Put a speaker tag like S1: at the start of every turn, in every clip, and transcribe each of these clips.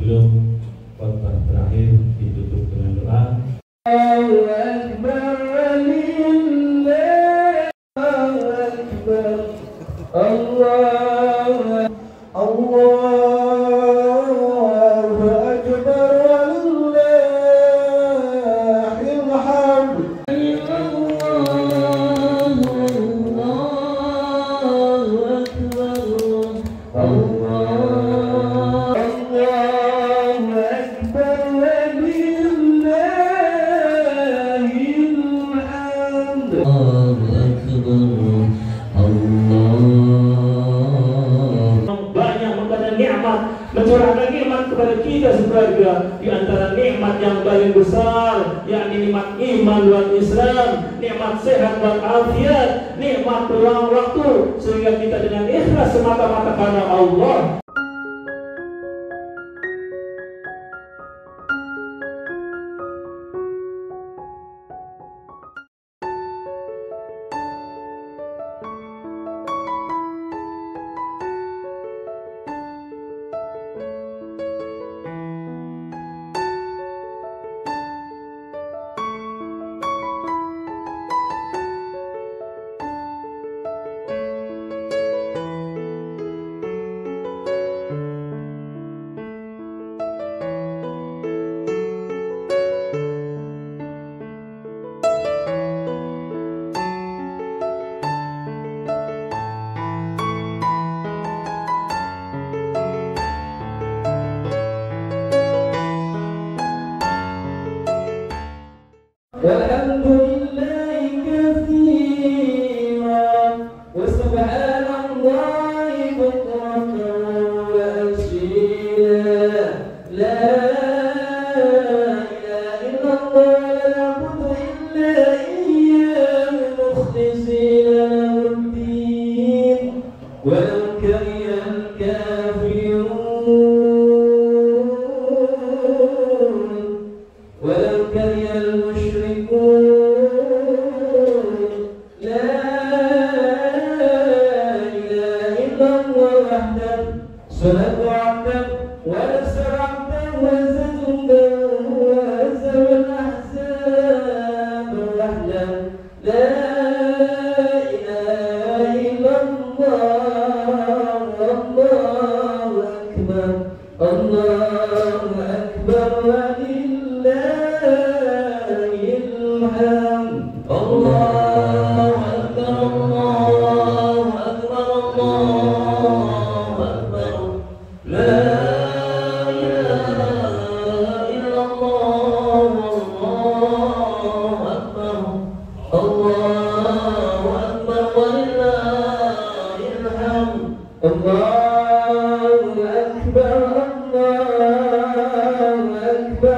S1: sebelum khotbah terakhir ditutup dengan doa. Allahu Akbar walillah, Allahu Akbar, Allahu Akbar walillahil hamd. Mencurahkan nikmat kepada kita sekeluarga. Di antara nikmat yang paling besar yakni nikmat iman dan Islam, nikmat sehat dan afiat, nikmat peluang waktu sehingga kita dengan ikhlas semata-mata karena Allah. Walhamdulillahi katsiran wa subhanallahi bukratan wa asila. La ilaha illallah la na'budu illa iyyahu mukhlishina lahu-d-din walau karihal kafirun walau karihal صلاة عبد ونسر عبد وزد وهزم الأحزاب وحده لا إله إلا الله. الله أكبر، الله أكبر ولله الحمد. الله أكبر، الله أكبر، الله أكبر. لا إله إلا الله. الله أكبر، الله أكبر ولله الحمد. الله أكبر، الله أكبر.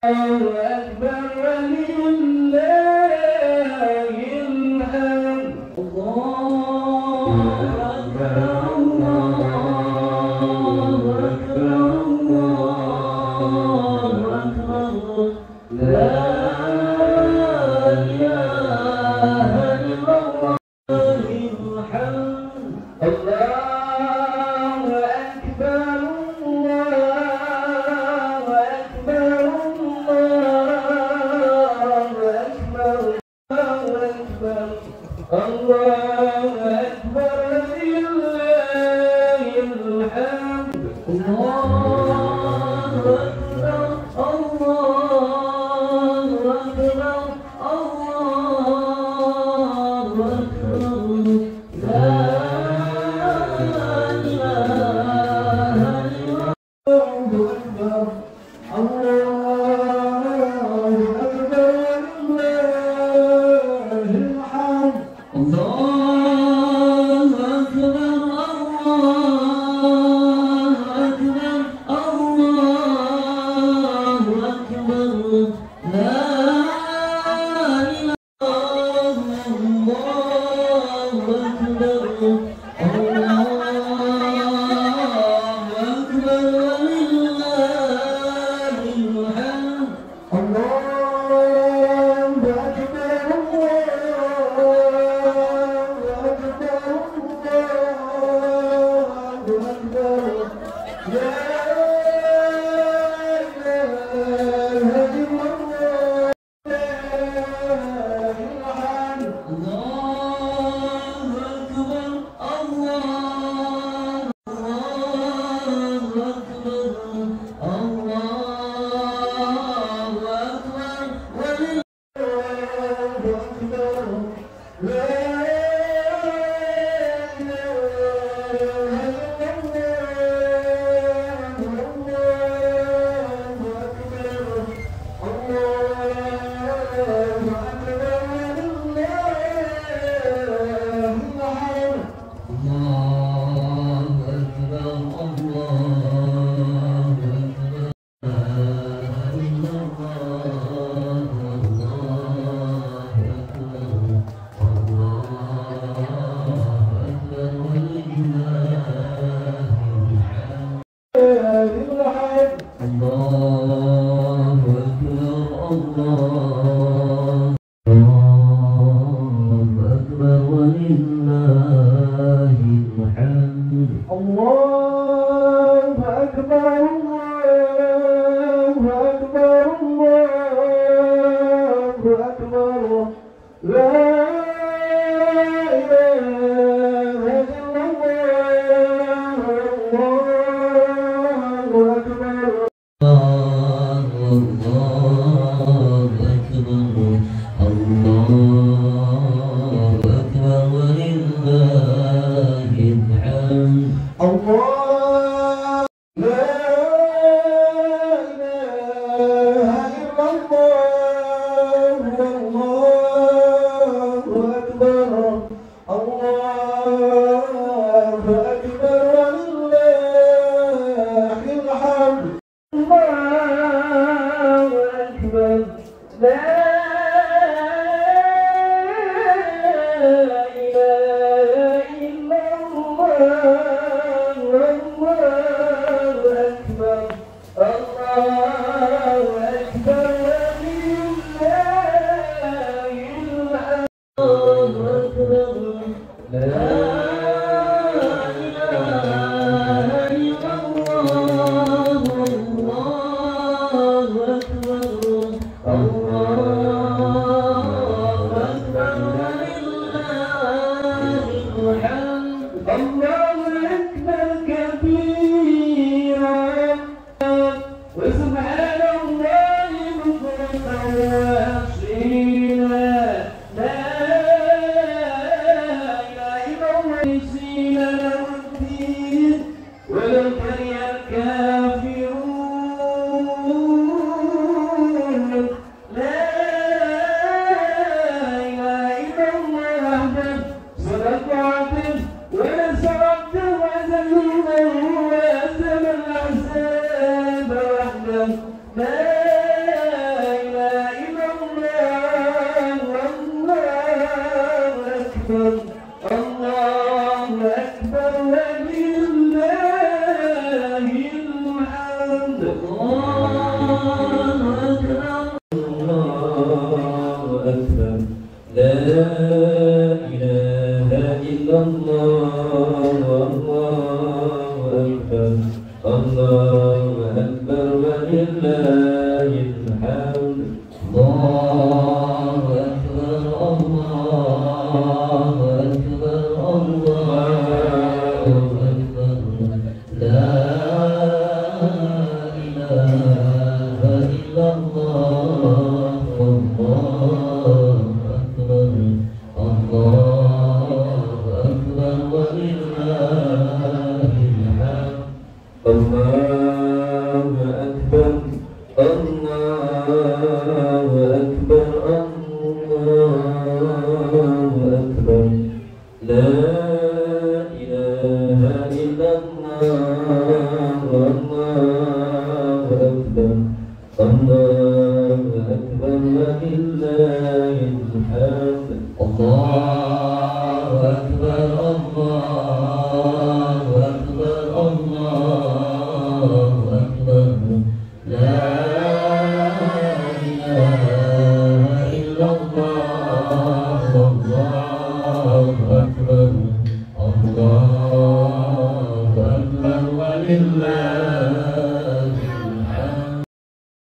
S2: Allah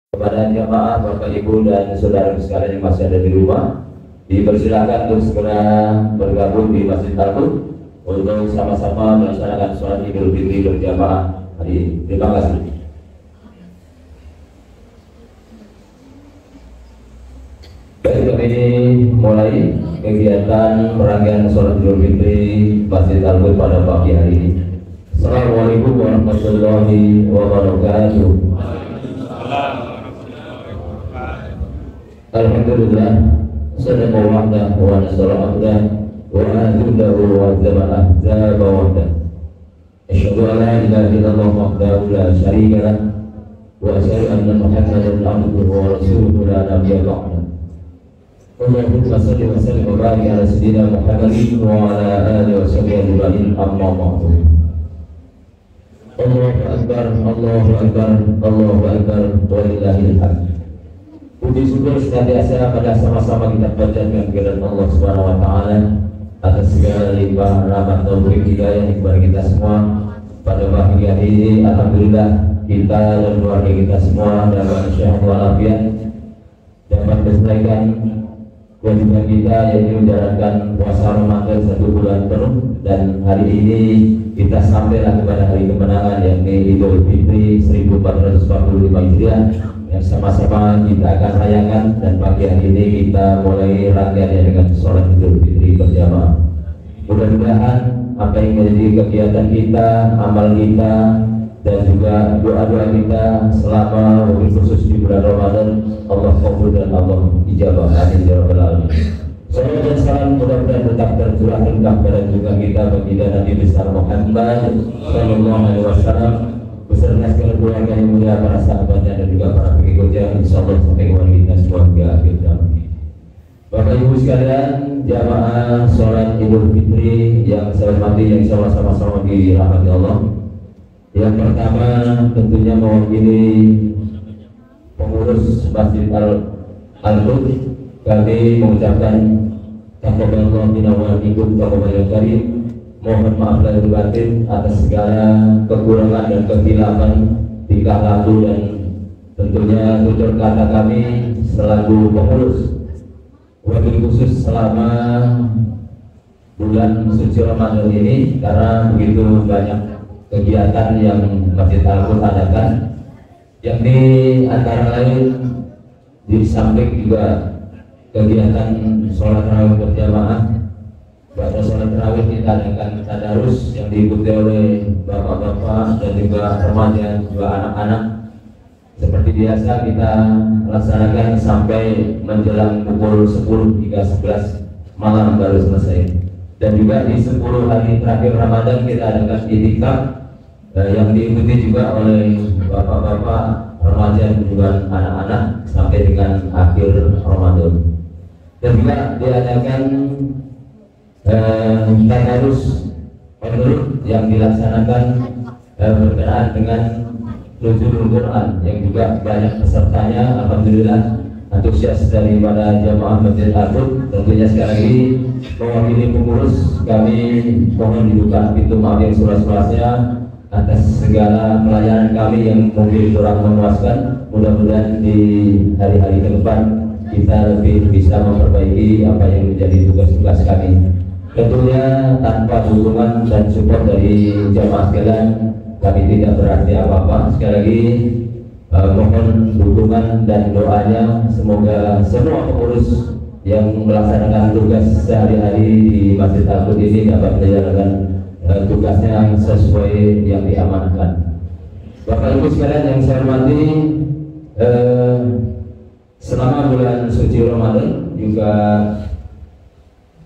S2: Kepada jamaah, Bapak Ibu dan saudara sekalian yang masih ada di rumah, dipersilakan untuk segera bergabung di Masjid Al-Qud untuk sama-sama melaksanakan sholat Idul Fitri berjamaah hari ini. Terima kasih. Baik, kami mulai kegiatan rangkaian sholat Idul Fitri Masjid Al-Qud pada pagi hari ini. Assalamualaikum warahmatullahi wabarakatuh. Alhamdulillah, sadaqa wa'dah wa nasara abdah wa azilahu wa zama'ah zaba wa'dah. Asyhadu an la ilaha illallah wahdahu la syarika lah wa asyhadu anna Muhammadan abduhu wa rasuluhu la nabiyya ba'dah. Allahumma shalli wa sallim wa barik ala sayyidina Muhammadin wa ala alihi wa sahbihi ajma'in, amma ba'du. Allahu akbar, Allahu akbar, Allahu akbar, walillahil hamd. Puji syukur senantiasa pada sama-sama kita panjatkan kepada Allah Subhanahu wa taala atas segala limpah rahmat taufik hidayah kepada kita semua pada pagi hari ini. Alhamdulillah kita dan keluarga kita semua dalam sehat walafiat dapat menyelesaikan kewajiban kita, yaitu menjalankan puasa Ramadan 1 bulan penuh, dan hari ini kita sampailah kepada hari kemenangan yakni Idul Fitri 1445 Hijriah yang sama-sama kita akan rayakan, dan pagi hari ini kita mulai rangkaiannya dengan sholat Idul Fitri berjamaah. Mudah-mudahan apa yang menjadi kegiatan kita, amal kita, dan juga doa-doa kita selama waktu khusus di bulan Ramadan Allah kabul dan Allah ijabah. Amin ya rabbal alamin. Salam dan salam mudah-mudahan tetap tercurah lengkap pada juga kita baginda Nabi besar Muhammad sallallahu alaihi wasallam beserta segala keluarga yang mulia, para sahabatnya dan juga para pengikutnya, insyaallah sampai kepada kita semua hingga akhir zaman. Bapak Ibu sekalian, jamaah sholat Idul Fitri yang saya hormati, yang insyaallah sama-sama dirahmati Allah. Yang pertama tentunya mewakili pengurus Masjid Al-Qud, kami mengucapkan taqabbalallahu minna wa minkum taqabbalan karim. Mohon maaf lahir batin atas segala kekurangan dan kekhilafan tingkah laku dan tentunya tutur kata kami selaku pengurus, wabil khusus selama bulan suci Ramadan ini, karena begitu banyak kegiatan yang Masjid Al-Qud adakan, yang di antara lain di samping juga kegiatan sholat tarawih berjamaah. Pada sholat tarawih kita adakan tadarus yang diikuti oleh bapak-bapak dan juga remaja dan juga anak-anak. Seperti biasa kita laksanakan sampai menjelang pukul 10 hingga 11 malam baru selesai. Dan juga di 10 hari terakhir Ramadan kita adakan itikaf yang diikuti juga oleh bapak-bapak, remaja dan juga anak-anak sampai dengan akhir Ramadan. Dan juga diadakan tadarus online yang dilaksanakan berkenaan dengan nuzulul Quran, yang juga banyak pesertanya. Alhamdulillah antusias daripada jamaah Masjid Al-Qud. Tentunya sekali lagi mewakili pengurus kami mohon dibuka pintu maaf yang seluas-luasnya atas segala pelayanan kami yang mungkin kurang memuaskan. Mudah-mudahan di hari-hari ke depan kita lebih bisa memperbaiki apa yang menjadi tugas-tugas kami. Tentunya tanpa dukungan dan support dari jamaah sekalian kami tidak berarti apa-apa. Sekali lagi mohon dukungan dan doanya, semoga semua pengurus yang melaksanakan tugas sehari-hari di Masjid Al-Qud ini dapat menjalankan tugasnya yang sesuai yang diamanahkan. Bapak Ibu sekalian yang saya hormati, Selama bulan suci Ramadan juga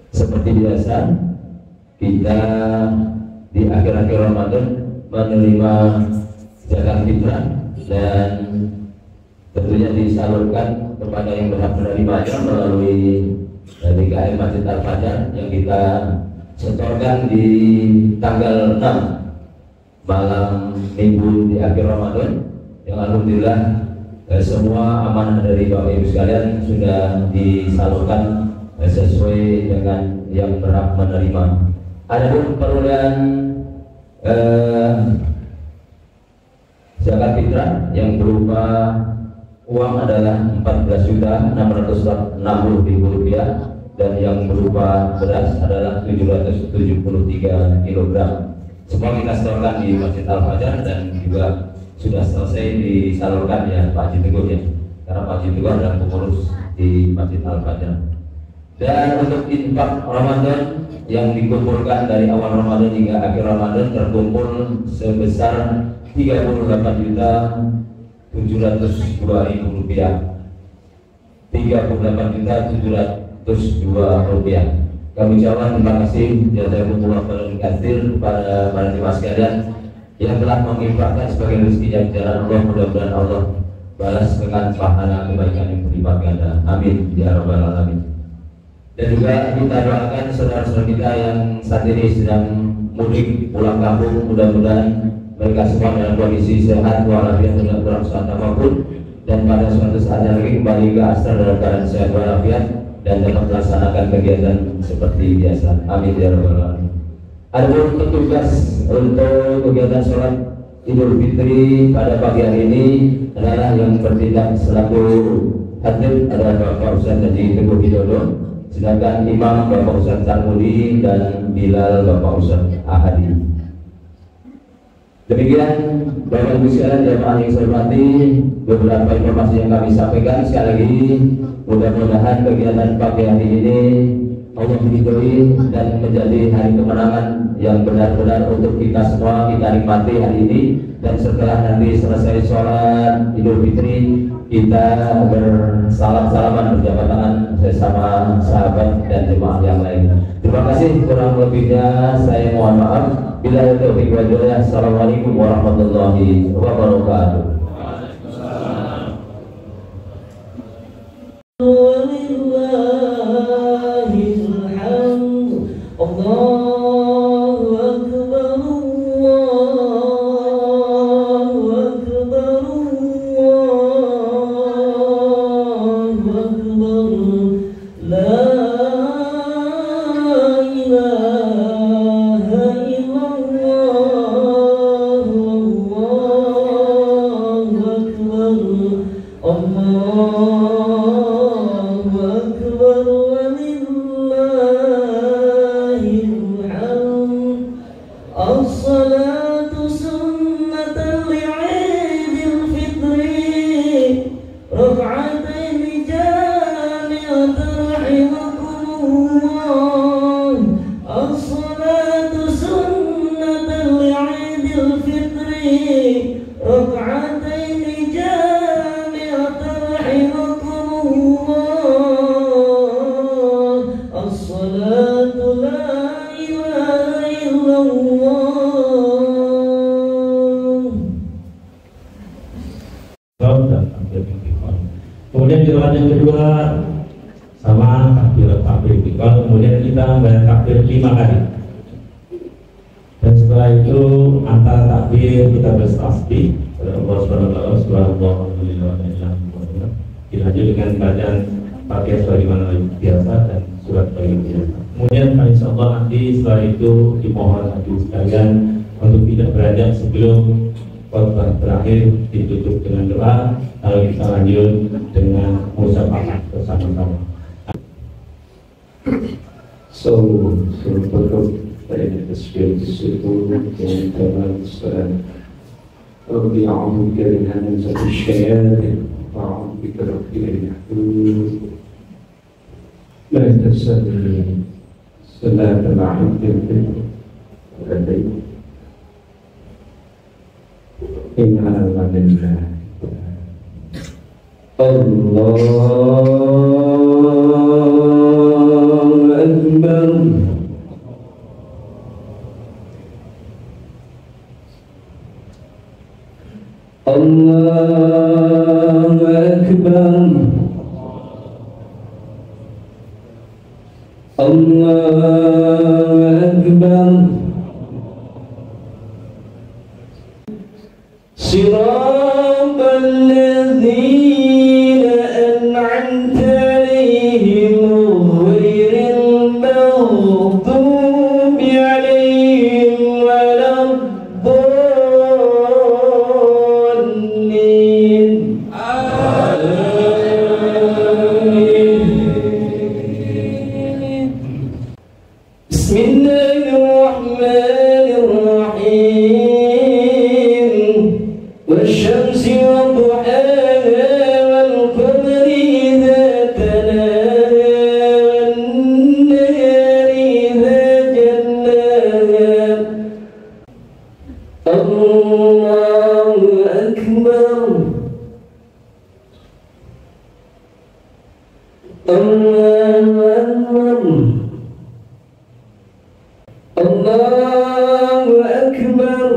S2: seperti biasa kita di akhir-akhir Ramadan menerima zakat fitrah dan tentunya disalurkan kepada yang berhak menerimanya melalui DKM Masjid Al-Fajar yang kita setorkan di tanggal 6 malam minggu di akhir Ramadan, yang alhamdulillah semua amanah dari Bapak Ibu sekalian sudah disalurkan sesuai dengan yang berhak menerima. Adapun perolehan zakat fitrah yang berupa uang adalah Rp14.660.000 dan yang berupa beras adalah 773 kg. Semua kita setorkan di Masjid Al-Fajar dan juga sudah selesai disalurkan ya Pak Haji Teguh ya, karena Pak Haji Teguh adalah pengurus di Masjid Al-Fajar. Dan untuk infak Ramadan yang dikumpulkan dari awal Ramadan hingga akhir Ramadan terkumpul sebesar Rp38.702.000. Rp38.702. Kami ucapkan terima kasih jazakumullah khairan katsir kepada para jemaah sekalian yang telah menginfakkan sebagai rezeki yang jalan Allah. Mudah-mudahan Allah balas dengan pahala kebaikan yang berlipat ganda. Amin ya rabbal alamin. Dan juga kita doakan saudara-saudara kita yang saat ini sedang mudik pulang kampung, mudah-mudahan mereka semua dalam kondisi sehat walafiat, tidak kurang suatu apapun, dan pada suatu saatnya lagi kembali ke asal dalam keadaan sehat walafiat dan dapat melaksanakan kegiatan seperti biasa. Amin ya rabbal alamin. Adapun petugas untuk kegiatan sholat Idul Fitri pada pagi hari ini adalah yang bertindak selaku khatib adalah Bapak Ustaz Haji Teguh Widodo, sedangkan imam Bapak Ustaz Sarmudi dan Bilal Bapak Ustaz Ahadi. Demikian Bapak Ibu sekalian jamaah yang saya hormati, beberapa informasi yang kami sampaikan. Sekali lagi mudah-mudahan kegiatan pagi hari ini Allah meridhoi dan menjadi hari kemenangan yang benar-benar untuk kita semua kita nikmati hari ini. Dan setelah nanti selesai sholat Idul Fitri, kita bersalam-salaman berjabat tangan bersama sahabat dan jemaah yang lain. Terima kasih, kurang lebihnya saya mohon maaf. Billahi taufiq wal hidayah. Assalamualaikum warahmatullahi wabarakatuh.
S1: Kemudian jemaah yang kedua sama takbir iqamah, kemudian kita membayar takbir 5 kali. Dan setelah itu antara takbir kita bertasbih kepada Allah Subhanahu wa taala, subhanallah, dilanjut dengan bacaan Fatihah sebagaimana biasa dan surat bagaimana biasa. Kemudian insyaallah nanti setelah itu dimohon hadirin sekalian untuk tidak beranjak sebelum khutbah terakhir ditutup dengan doa, lalu kita lanjut dengan musyafaat bersama-sama.
S3: Berikut dari tasbih disitu dan kamal salat. Rabbi a'udzu bika min hamazati syayatin wa a'udzu bika rabbi an yahdurun. La tasalli salat al-'abd al-ladhi Inna lillahi Allahu Akbar. Allahu Akbar. Allahu Akbar. Siratal ladzina an'amta 'alaihim ghairil maghdubi 'alaihim waladdallin. Bismillahirrahmanirrahim. والشمس وضحاها والقمر إذا تلاها والنهار إذا جلاها. الله أكبر. الله أكبر. الله أكبر.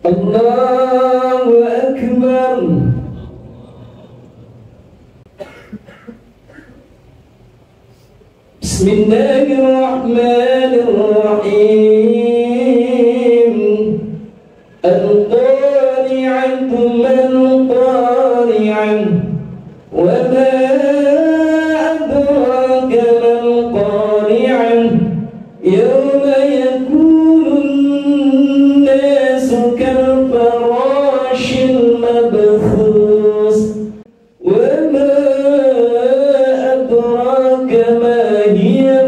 S3: Allahu Akbar. Bismillahirrahmanirrahim. Al-qari'atu mal-qari'ah wa ma adraka mal-qari'ah yawma yakunu an-nasu kal-farashil mabthus wa ma adraka ma hiya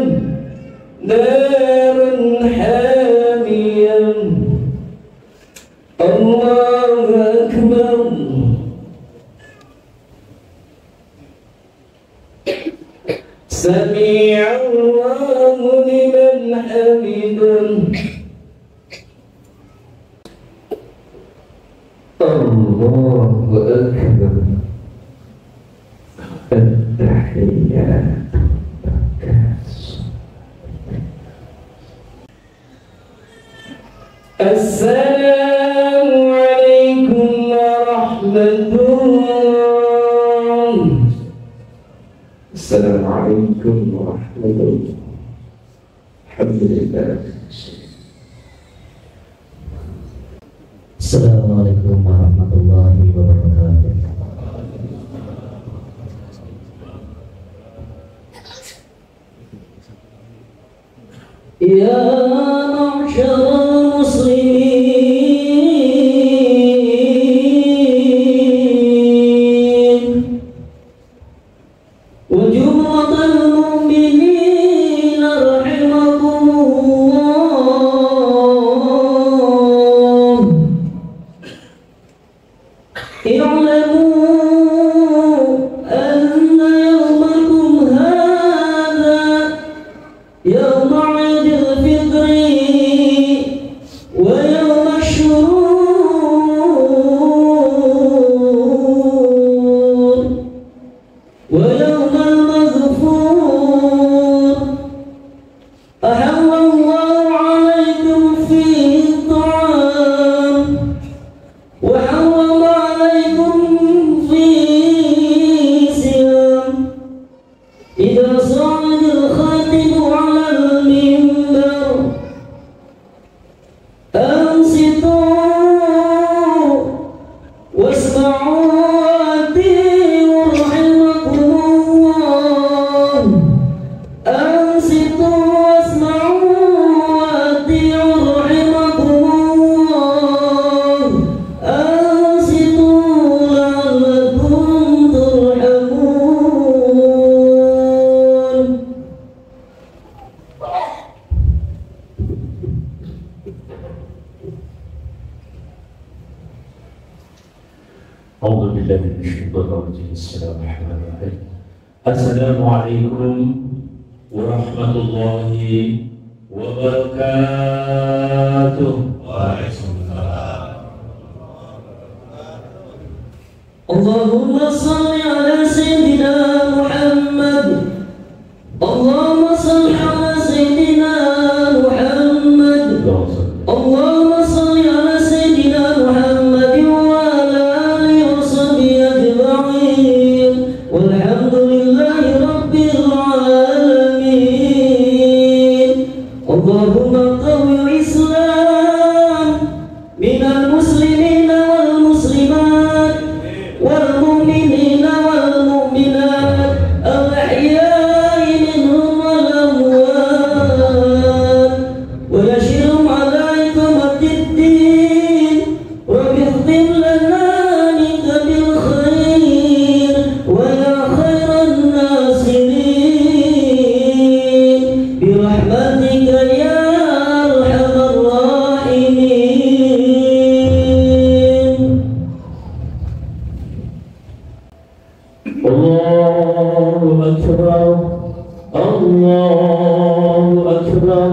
S3: narun hamiyah. Allahu Akbar. Sami'allahu liman hamidah. Allahu Akbar. At-tahiyyatu Assalamu alaikum warahmatullah. Assalamu alaikum warahmatullah. Alhamdulillah.
S2: Assalamualaikum warahmatullahi wabarakatuh. Ya ma'syaral muslimin wa jumlatal mu'minin rahimakumullah. I'lamu anna yawmakum hadha yawma 'idil fitri wa yawma syurur wa yawma al-maghfur. Ahallallahu 'alaykum fihi at-ta'am wa harrama 'alaykum fihi siyam. Idza sa'adal khatibu 'alal mimbar ansitu wasma'u wa ati'u rahimakumullah. Ansitu wasma'u wa ati'u rahimakumullah. Ansitu la'allakum turhamun.
S1: A'udzu billahi minasyaitonir rajim. Bismillahirrahmanirrahim. Assalamualaikum warahmatullahi wabarakatuh. Waalaikumsalam.
S4: Allahumma salli ala Sayyidina Muhammad. Allahumma salli ala Sayyidina Muhammad. Allahumma salli ala Sayyidina Muhammad wa ala alihi wa sahbihi ajma'in. Walhamdulillahi rabbil alamin. Allahumma qawwi Islam minal muslimina wal muslimat wal mu'minina wal mu'minat al-ahya'i minhum wal amwat wa yashirhum ala iqamatid din wa bikhtim lana minka bil khair wa ya khairan nasirin bi rahmatika ya arhamar rahimin.
S1: Allahu Akbar, Allahu Akbar,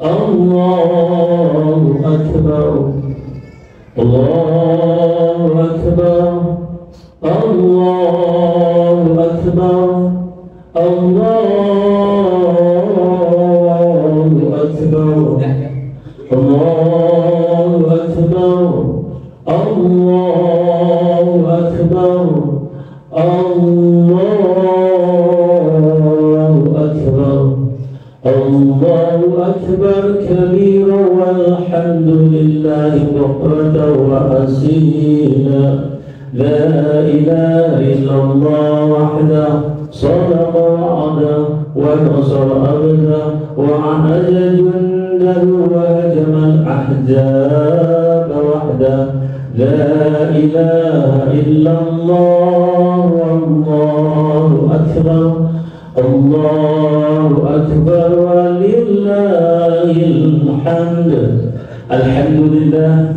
S1: Allahu Akbar, Allahu Akbar, Allahu Akbar, Allahu Akbar, Allahu Akbar, Allahu Akbar, Allahu Akbar, Allahu Akbar kabira walhamdulillahi bukratan wa asila. La ilaha illallah wahdahu sadaqa wa'adahu wa nasara abdahu wa a'adha jundahu wa hajama al-ahzab wahdahu. La ilaha illallah wallahu akbar, Allahu akbar walillahil hamd. Alhamdulillah,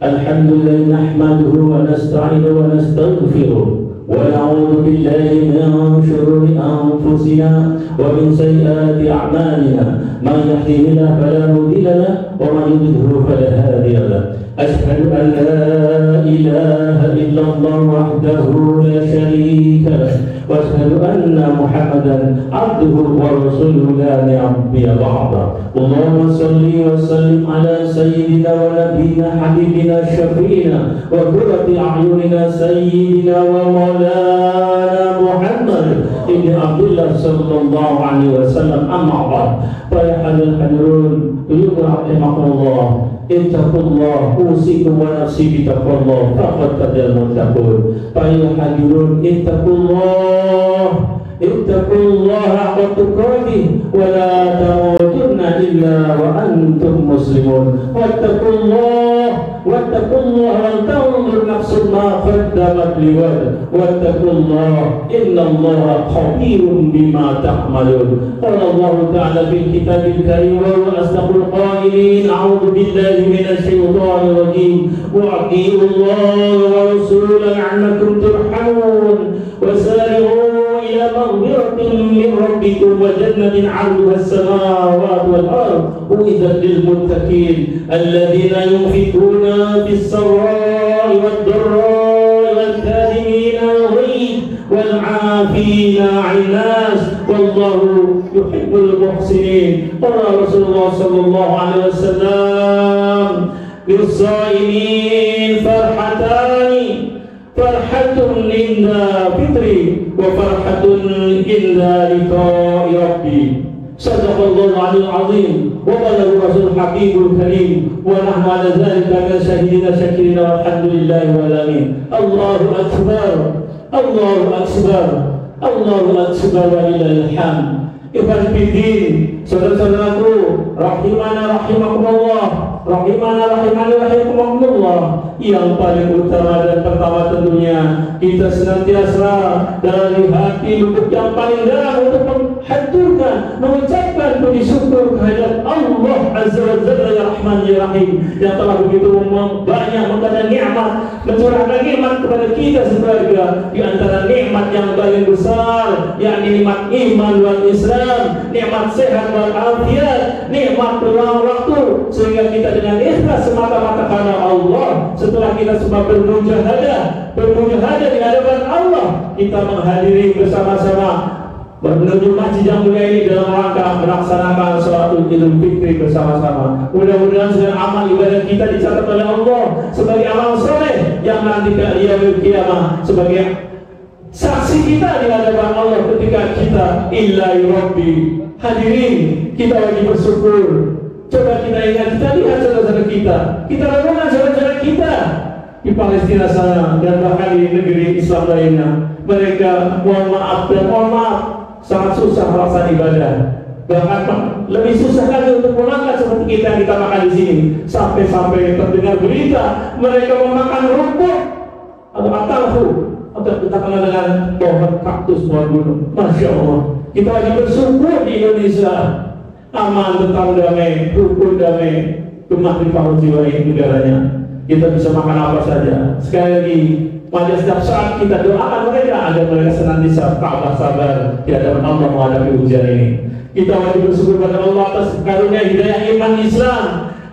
S1: alhamdulillah nahmaduhu wa nasta'inuhu wa nastaghfiruh wa na'udzu billahi min shururi anfusina wa min sayyiati a'malina. Man yahdihillahu fala mudilla lahu wa man yudlil fala hadiya lahu. أشهد أن لا إله إلا الله وحده لا شريك له وأشهد أن محمدا عبده ورسوله لا نبي بعده. اللهم صل وسلم على سيدنا ونبينا حبيبنا شفينا وقرة أعيننا سيدنا ومولانا محمد ابن عبد الله صلى الله عليه وسلم. أما بعد فيا الحاضرون رحمكم الله، ittaqullah usikum wa nafsi bitaqullah faqad qadal muttaqun. Ayuhal hadirun ittaqullah haqqa tuqatih wa la tamutunna illa wa antum muslimun. Wattaqullah wal tanzur nafsun ma qaddamat liwad. Wattaqullah innallaha khabirun bima ta'malun. Qala Allah ta'ala fil kitabil karim wa asdaqul qailin. A'udzu billahi minasy syaithanir rajim. Wa atii'u Allah wa rasulahu la'allakum turhamun. Wasari'u ila maghfiratin min rabbikum wa jannatin 'arduha as-samawati wal ardh u'iddat lil muttaqin alladhina yunfiquna fis sarra'i wad dharra'i wal kadhimina al-ghayz wal 'afina 'anil nas wallahu yuhibbul muhsinin. Qala Rasulullah sallallahu alaihi wasallam lis-sha'imin farhatani, farhatun inda fitri wa farhatun inda liqa'i rabbi. Sadaqallahu alil azim wa balagha rasul habibul karim wa nahnu ala dhalika min syahidina syakirina walhamdulillahi wal alamin. Allahu akbar, Allahu akbar, Allahu akbar wa lillahil hamd. Ikhwan fillah, saudara-saudaraku, rahimana rahimakumullah, rahimana rahimakumullah. Yang paling utama dan pertama tentunya kita senantiasa dari hati lubuk yang paling dalam untuk menghaturkan, mengucapkan puji syukur kehadirat Allah Azza wa Jalla ya Rahman ya Rahim yang telah begitu banyak memberikan nikmat, mencurahkan nikmat kepada kita sekeluarga. Di antara nikmat yang paling besar yakni nikmat iman wal Islam, nikmat sehat wal afiat, nikmat peluang waktu sehingga kita dengan ikhlas semata-mata karena Allah. Setelah kita semua bermujahadah di hadapan Allah, kita menghadiri bersama-sama menuju masjid yang mulia ini dalam rangka melaksanakan sholat Idul Fitri bersama-sama. Mudah-mudahan segala amal ibadah kita dicatat oleh Allah sebagai amal soleh yang nanti di yaumil qiyamah sebagai saksi kita di hadapan Allah ketika kita illahi rabbi. Hadirin, kita wajib bersyukur. Coba kita ingat, kita lihat saudara-saudara kita lakukan saudara-saudara kita di Palestina sana dan bahkan di negeri Islam lainnya. Mereka mohon maaf sangat susah melaksanakan ibadah. Bahkan lebih susah lagi untuk memakan seperti kita yang kita makan di sini. Sampai-sampai terdengar berita mereka memakan rumput atau atalhu atau kita kenal dengan pohon kaktus pohon gunung. Masya Allah. Kita wajib bersyukur di Indonesia aman, tentram damai, rukun damai, gemah di paru jiwa negaranya. Kita bisa makan apa saja. Sekali lagi, pada setiap saat kita doakan mereka agar mereka senantiasa tabah sabar di hadapan Allah menghadapi ujian ini. Kita wajib bersyukur pada Allah atas karunia hidayah iman Islam.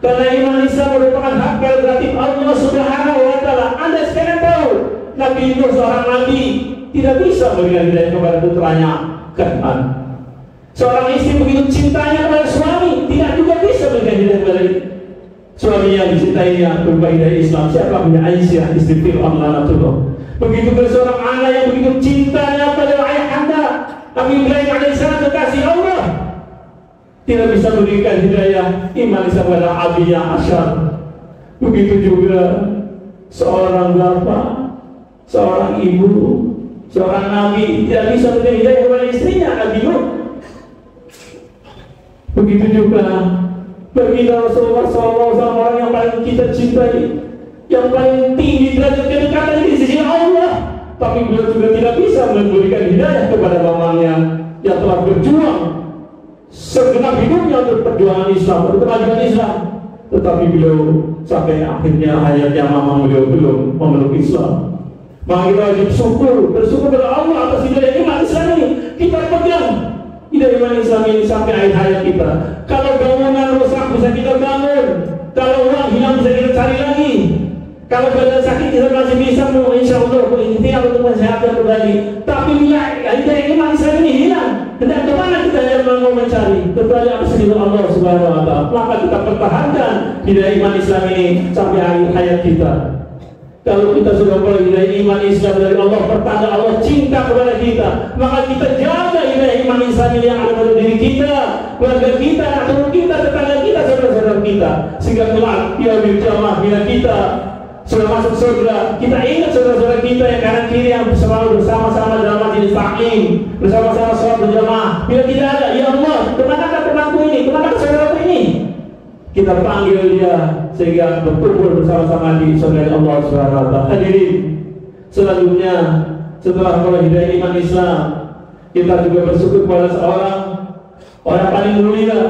S1: Karena iman Islam merupakan hak prerogatif Allah Subhanahu wa Ta'ala. Anda sekarang tahu, Nabi Nuh seorang nabi tidak bisa memberikan hidayah kepada putranya Kan'an. Seorang istri begitu cintanya kepada suami, tidak juga bisa memberikan hidayah kepada suaminya dicintainya berupa hidayah Islam. Siapa punya Aisyah istri Fir'aun lanatullah. Begitu juga seorang anak yang begitu cintanya pada ayah anda Nabi Ibrahim alaihissalam kekasih Allah, tidak bisa memberikan hidayah iman Islam kepada abinya Asyar. Begitu juga seorang bapak, seorang ibu, seorang nabi tidak bisa memberikan hidayah kepada istrinya Nabi Nuh. Begitu juga baginda Rasulullah SAW, orang yang paling kita cintai, yang paling tinggi derajat kedekatan di sisi Allah, tapi beliau juga tidak bisa memberikan hidayah kepada mamanya yang telah berjuang segenap hidupnya untuk perjuangan Islam, untuk kemajuan Islam, tetapi beliau sampai akhirnya hayatnya mama beliau belum memeluk Islam. Maka kita wajib bersyukur kepada Allah atas hidayah iman Islam ini. Kita pegang hidayah iman Islam ini sampai akhir hayat kita. Kalau bangunan rusak bisa kita bangun, kalau uang hilang bisa kita cari lagi, kalau badan sakit kita masih bisa insya Allah berikhtiar untuk mensehatkan kembali. Tapi bila hidayah iman Islam ini hilang, hendak kemana kita yang mau mencari kecuali atas ridho Allah Subhanahu wa Ta'ala. Maka kita pertahankan hidayah iman Islam ini sampai akhir hayat kita. Kalau kita sudah mulai hidayah iman Islam dari Allah, pertanda Allah cinta kepada kita, maka kita jaga hidayah iman Islam ini yang ada pada diri kita, keluarga kita, anak kita, tetangga kita, saudara-saudara kita, sehingga kelak yaumil qiyamah bila kita sudah masuk surga, kita ingat saudara-saudara kita yang kanan kiri yang selalu bersama-sama dalam majelis taklim, bersama-sama sholat berjamaah. Bila tidak ada, ya Allah, kemanakah temanku ini, kemanakah saudaraku ini? Kita panggil dia sehingga berkumpul bersama-sama di surga Allah Subhanahu wa Ta'ala. Hadirin, selanjutnya setelah mulai hidayah iman Islam, kita juga bersyukur kepada seorang orang paling mulia.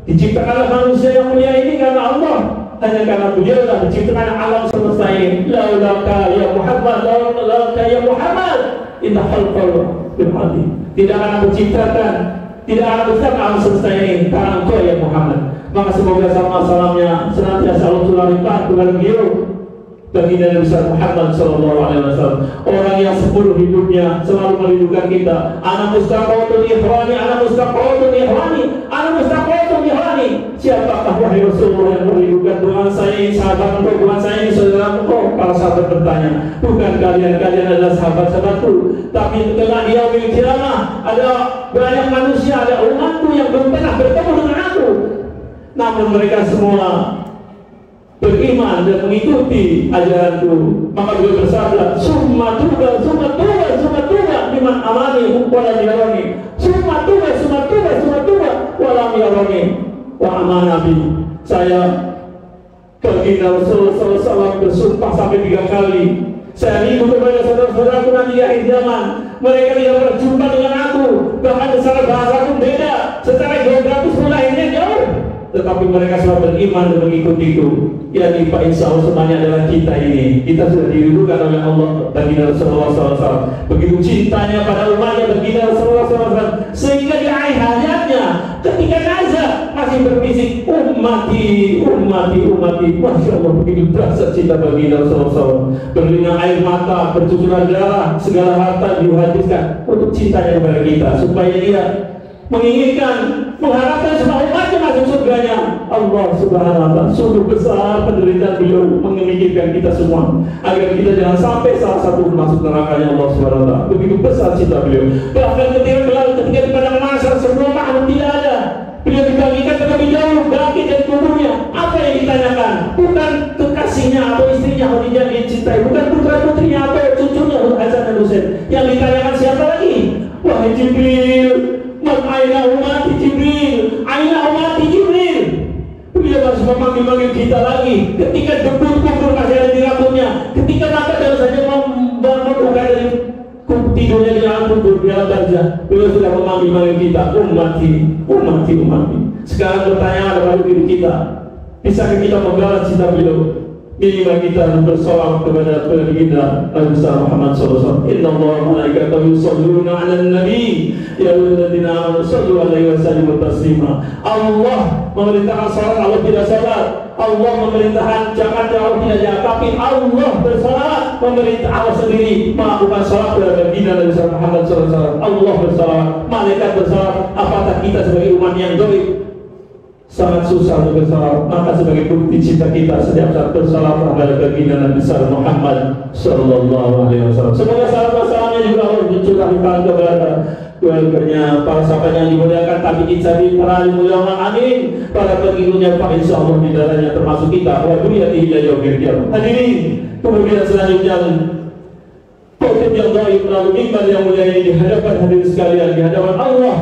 S1: Diciptakanlah manusia yang mulia ini karena Allah, hanya karena beliau lah menciptakan alam semesta ini. Laulaka ya Muhammad, laulaka ya Muhammad, inna khalqal bil hadi. Tidak akan menciptakan, tidak akan besar alam semesta ini karena engkau ya Muhammad. Maka semoga salamnya senantiasa Allah limpahkan kepada beliau, baginda Nabi Muhammad SAW, orang yang seluruh hidupnya selalu melindungi kita. Ana mustaqotun ikhwani, ana mustaqotun ikhwani, ana mustaqotun ikhwani. Siapakah wahai Rasulullah yang melindungi Tuhan saya ini, sahabat engkau, Tuhan saya ini, saudara engkau? Para sahabat bertanya, bukan kalian adalah sahabat-sahabatku, tapi setelah di yaumil qiyamah ada banyak manusia, ada umatku yang belum pernah bertemu dengan aku, namun mereka semua beriman dan mengikuti ajaranku. Maka beliau bersabda, summa tuba liman amani walam yarani, summa tuba walam yarani wa amanabi. Saya baginda Rasulullah SAW bersumpah sampai 3 kali, Saya rindu kepada saudara-saudaraku nanti di akhir zaman. Mereka tidak berjumpa dengan aku, bahkan secara bahasa pun beda, secara geografis pun lainnya jauh, tetapi mereka selalu beriman dan mengikutiku. Ya, Pak, insya Allah semuanya adalah kita ini. Kita sudah dirindukan oleh Allah baginda Rasulullah SAW. Begitu cintanya pada umatnya baginda Rasulullah SAW, sehingga di akhir hayatnya ketika nazar masih berbisik ummati, ummati, ummati. Masya Allah, begitu dahsyat cinta baginda Rasulullah SAW. Berlinang air mata, bercucuran darah, segala harta dihabiskan untuk cintanya kepada kita, supaya dia menginginkan, mengharapkan semua umatnya masuk surganya. Allah Subhanahu wa ta'ala, sungguh besar penderitaan beliau memikirkan kita semua agar kita jangan sampai salah satu masuk nerakanya Allah Subhanahu wa ta'ala. Begitu besar cinta beliau. Bahkan ketika di padang mahsyar semua makhluk tidak ada, beliau dibagikan terlebih jauh bangkit dari kuburnya. Apa yang ditanyakan? Bukan kekasihnya atau istrinya Khadijah yang dicintai, bukan putra putrinya atau cucunya Hasan dan Husain. Yang ditanyakan siapa lagi? Wahai Jibril, man aina umati Jibril, aina umati Jibril. Beliau harus memanggil kita lagi. Ketika debu kubur masih ada di rambutnya, ketika mata baru saja membuka dari tidurnya di dalam kubur, di dalam barzah, beliau sudah memanggil kita, ummati, ummati, ummati. Sekarang pertanyaan ada pada diri kita, bisakah kita membalas cinta beliau? Minimal kita harus bersolawat kepada baginda Nabi Muhammad SAW. Inna Allah wa malaikatahu yusholluna 'alan nabi ya ayyuhalladzina amanu shollu 'alaihi wa sallimu taslima. Allah memerintahkan salat, Allah tidak salat. Allah memerintahkan zakat, Allah tidak zakat. Tapi Allah bersalat, memerintah Allah sendiri melakukan salat kepada baginda Nabi Muhammad SAW. Allah bersalat, malaikat bersalat. Apakah kita sebagai umat yang dhaif sangat susah untuk bersalat? Maka sebagai bukti cinta kita setiap saat bersalat kepada baginda Nabi Muhammad Sallallahu Alaihi Wasallam. Semoga salam-salamnya juga Allah dicurahkan kepada keluarganya, para sahabat yang dimuliakan, tabi'in, tabi'in, para dimuliakan, amin. Para pengikutnya, Pak, insya Allah di dalamnya termasuk kita. Wa duriyatihi ila yaumil qiyamah. Hadirin, kemudian selanjutnya khotib yang dhaif lalu mimbar yang mulia ini di hadapan hadirin sekalian, di hadapan Allah,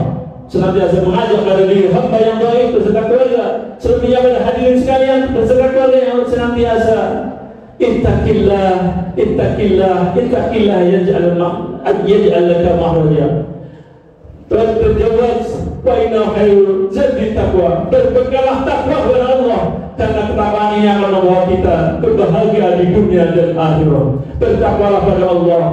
S1: senantiasa mengajak pada diri hamba yang baik beserta keluarga, selebihnya pada hadirin sekalian beserta keluarga yang senantiasa ittaqillah, ittaqillah, ittaqillah yaj'al laka makhraja. Terjawab wa inna khairu zadi taqwa. Berbekalah takwa kepada Allah, karena ketakwaan ini akan membawa kita berbahagia di dunia dan akhirat. Bertakwalah pada Allah.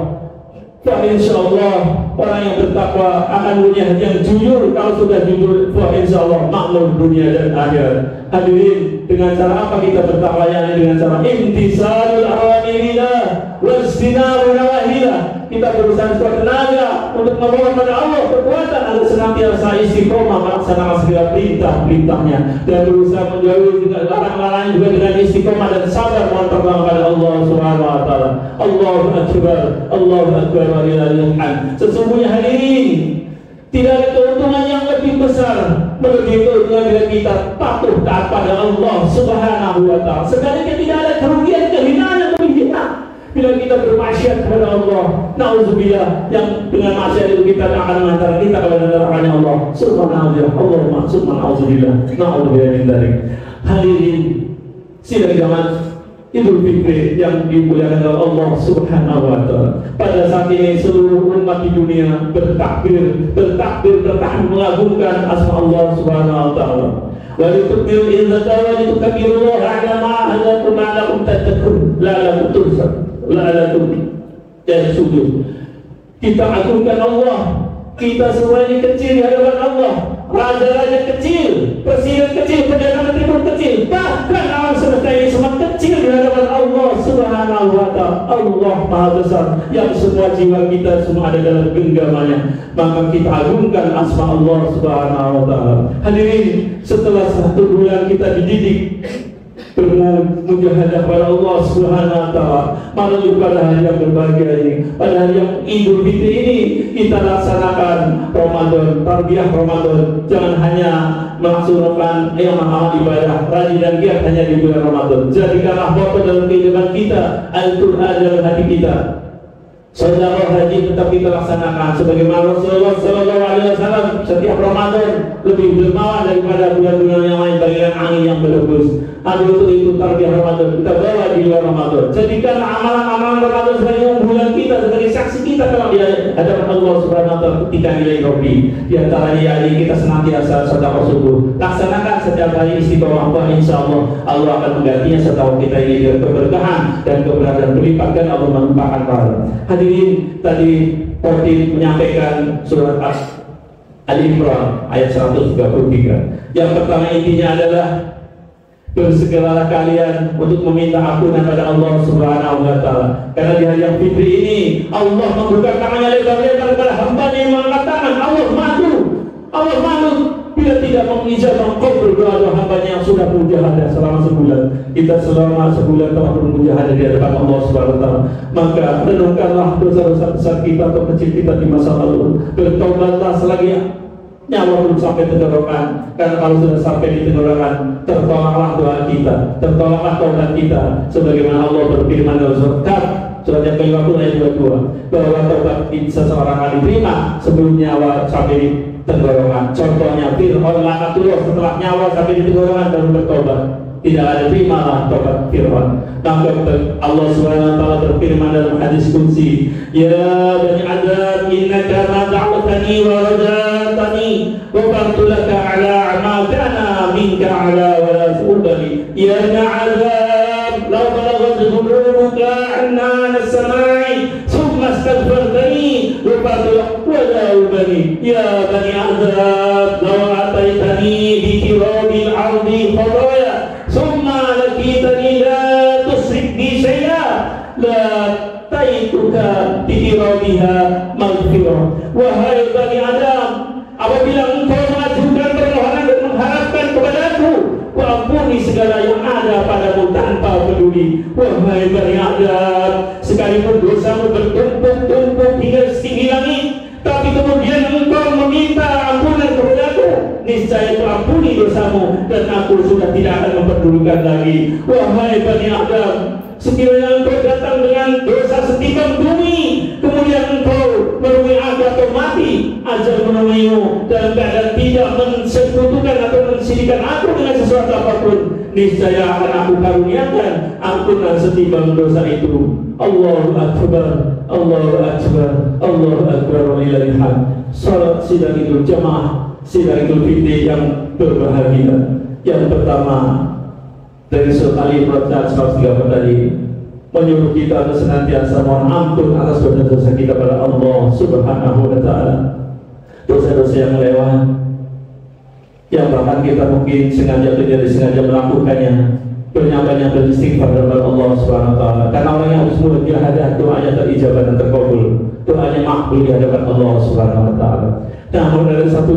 S1: Insyaallah orang yang bertakwa akan punya hati yang jujur. Kalau sudah jujur, insyaallah makmur dunia dan akhirat. Hadirin, dengan cara apa kita bertakwa? Dengan cara intisarul awamirillah wasdinarul nawahillah. Kita berusaha sekuat tenaga untuk membawa kepada Allah kekuatan agar senantiasa istiqomah melaksanakan segala perintah-perintahnya dan berusaha menjauhi juga larang-larang juga dengan istiqomah dan sabar mohon pertolongan kepada Allah Subhanahu wa taala. Allahu akbar, Allahu akbar wa lillahil hamd. Sesungguhnya hadirin, tidak ada keuntungan yang lebih besar melebihi keuntungan bila kita patuh taat pada Allah Subhanahu wa taala. Sebaliknya tidak ada kerugian, kehinaan yang lebih hina bila kita bermaksiat kepada Allah. Nauzubillah, yang dengan maksiat itu kita akan mengantar kita kepada nerakanya Allah Subhanahu. Allahumma subhanallah, nauzubillah min dzalik. Hadirin, sidang jamaah Idul Fitri yang dimuliakan oleh Allah Subhanahu wa taala. Pada saat ini seluruh umat di dunia bertakbir, mengagungkan asma Allah Subhanahu wa taala. Wa litukmilu izzata wa litukabbirullaha 'ala ma hadakum la'allakum tattaqun, la'allakum turshad, la'allakum tasudun. Kita agungkan Allah. Kita semua ini kecil di hadapan Allah. Raja-raja kecil, presiden kecil, perdana menteri pun kecil, bahkan alam semesta ini semua kecil di hadapan Allah Subhanahu wa taala. Allah Maha Besar yang semua jiwa kita semua ada dalam genggamannya. Maka kita agungkan asma Allah Subhanahu wa taala. Hadirin, setelah 1 bulan kita dididik bermujahadah kepada Allah Subhanahu wa taala, menuju pada hari yang berbahagia ini, pada hari yang Idul Fitri ini, kita laksanakan Ramadan, tarbiyah Ramadan. Jangan hanya melaksanakan yang amal ibadah, rajin dan giat hanya di bulan Ramadan. Jadikanlah foto dalam kehidupan kita, Al-Quran dalam hati kita. Saudara haji tetap kita laksanakan sebagaimana Rasulullah Sallallahu Alaihi Wasallam setiap Ramadan lebih dermawan daripada bulan-bulan yang lain bagian angin yang berhembus. Untuk itu tarbiyah Ramadan kita bawa di luar Ramadan. Jadikan amalan-amalan Ramadan sebagai unggulan kita, sebagai saksi kita kalau di hadapan Allah Subhanahu wa taala ketika nilai Rabbi. Di antaranya yakni kita senantiasa sedekah subuh. Laksanakan setiap hari istiqomah, insyaallah Allah akan menggantinya setelah kita ini dengan keberkahan dan keberadaan berlipat dan Allah melimpahkan pahala. Hadirin, tadi Khotib menyampaikan surat Al-Imran ayat 133. Yang pertama intinya adalah bersegeralah kalian untuk meminta ampunan pada Allah Subhanahu wa taala. Karena di hari yang fitri ini Allah membuka tangannya lebar-lebar kepada hamba yang mengangkat tangan. Allah malu bila tidak mengijabah doa hambanya yang sudah mujahadah selama sebulan. Kita selama sebulan telah bermujahadah di hadapan Allah Subhanahu wa taala. Maka renungkanlah dosa-dosa besar kita atau kecil kita di masa lalu. Bertobatlah selagi nyawa belum sampai tenggorokan. Karena kalau sudah sampai di tenggorokan, tertolaklah doa kita, tertolaklah taubat kita. Sebagaimana Allah berfirman dalam surat yang ke-50 ayat 22 bahwa taubat seseorang akan diterima sebelum nyawa sampai di tenggorokan. Contohnya Fir'aun laknatullah setelah nyawa sampai di tenggorokan baru bertobat. Tidak ada terimalah taubat Fir'aun. Maka Allah Subhanahu wa taala berfirman dalam hadis qudsi, "Ya bani Adam, innaka ma da'awtani wa rajatani wa qultu laka 'ala ma kana minka 'ala wa la subali." Ya bani Adam, law balaghat dhunubuka 'anna as-sama'i thumma astaghfartani wa qultu laka wa la ubali. Ya bani Adam, law ataitani bi kirabil 'ardi khadaya thumma lakitani la bi syai'a la taituka bi'irabiha maghfirah. Wahai bani Adam, apabila engkau mengajukan permohonan dan mengharapkan kepadaku, ku ampuni segala yang ada padamu tanpa peduli. Wahai bani Adam, sekalipun dosamu bertumpuk-tumpuk hingga setinggi langit, tapi kemudian engkau meminta ampunan kepadaku, niscaya ku ampuni dosamu dan aku sudah tidak akan memperdulikan lagi. Wahai bani Adam, sekiranya engkau datang dengan dosa setimbang bumi, kemudian engkau menemui aku atau mati, ajal menemuimu dalam keadaan tidak mensekutukan atau mensyirikan aku dengan sesuatu apapun, niscaya akan aku karuniakan ampunan setimbang dosa itu. Allahu Akbar, Allahu Akbar, Allahu Akbar walillahil hamd. Salat sidang Idul Jamaah, sidang Idul Fitri yang berbahagia. Yang pertama dari surat Al-Imran 134 tadi menyuruh kita untuk senantiasa mohon ampun atas dosa-dosa kita pada Allah Subhanahu wa taala. Dosa-dosa yang lewat yang bahkan kita mungkin sengaja atau tidak disengaja melakukannya, banyak-banyak beristighfar kepada Allah Subhanahu wa taala. Karena orang yang harus mujahadah doanya terijabah dan terkabul, doanya makbul di hadapan Allah Subhanahu wa taala. Namun ada satu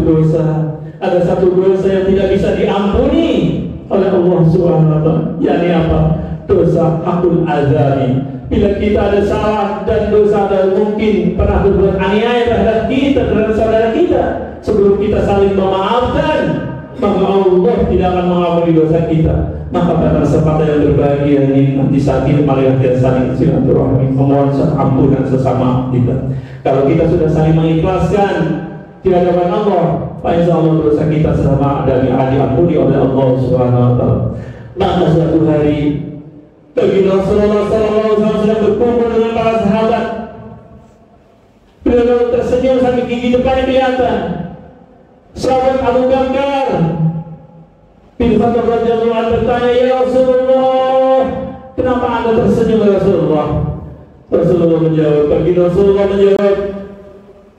S1: dosa yang tidak bisa diampuni oleh Allah Subhanahu wa taala, yakni apa? Dosa hakul azami. Bila kita ada salah dan dosa dan mungkin pernah berbuat aniaya terhadap kita, terhadap saudara kita, sebelum kita saling memaafkan, maka Allah tidak akan mengampuni dosa kita. Maka pada kesempatan yang berbahagia ini nanti saat ini mari kita saling silaturahmi, memohon ampunan sesama kita. Kalau kita sudah saling mengikhlaskan di hadapan Allah, insya Allah dosa kita sama dan diampuni oleh Allah Subhanahu wa taala. Maka suatu hari baginda Rasulullah SAW sedang berkumpul dengan para sahabat. Beliau tersenyum sampai gigi depannya kelihatan. Sahabat Abu Bakar bin Khattab radhiyallahu anhu bertanya, "Ya Rasulullah, kenapa Anda tersenyum ya Rasulullah?" Rasulullah menjawab, baginda Rasulullah menjawab,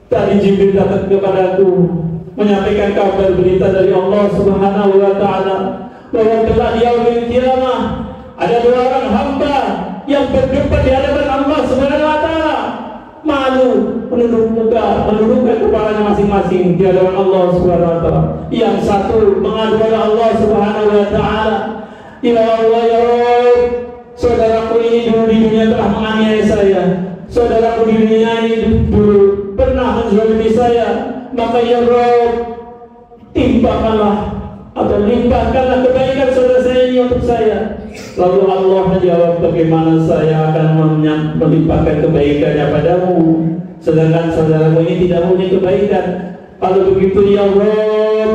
S1: "Tadi Jibril datang kepadaku menyampaikan kabar berita dari Allah Subhanahu wa taala bahwa kelak di yaumil qiyamah ada dua orang hamba yang berdebat di hadapan Allah Subhanahu wa taala, malu menundukkan kepalanya masing-masing di hadapan Allah Subhanahu wa taala. Yang satu mengadu kepada Allah Subhanahu wa taala, "Ya Allah, ya Rabb, saudaraku ini dulu di dunia telah menganiaya saya. Saudaraku di dunia ini dulu pernah menzalimi saya. Maka ya Rabb, timpakanlah atau limpahkanlah kebaikan saudara saya ini untuk saya." Lalu Allah menjawab, "Bagaimana saya akan melimpahkan kebaikannya padamu, sedangkan saudaramu ini tidak punya kebaikan? Kalau begitu ya Allah,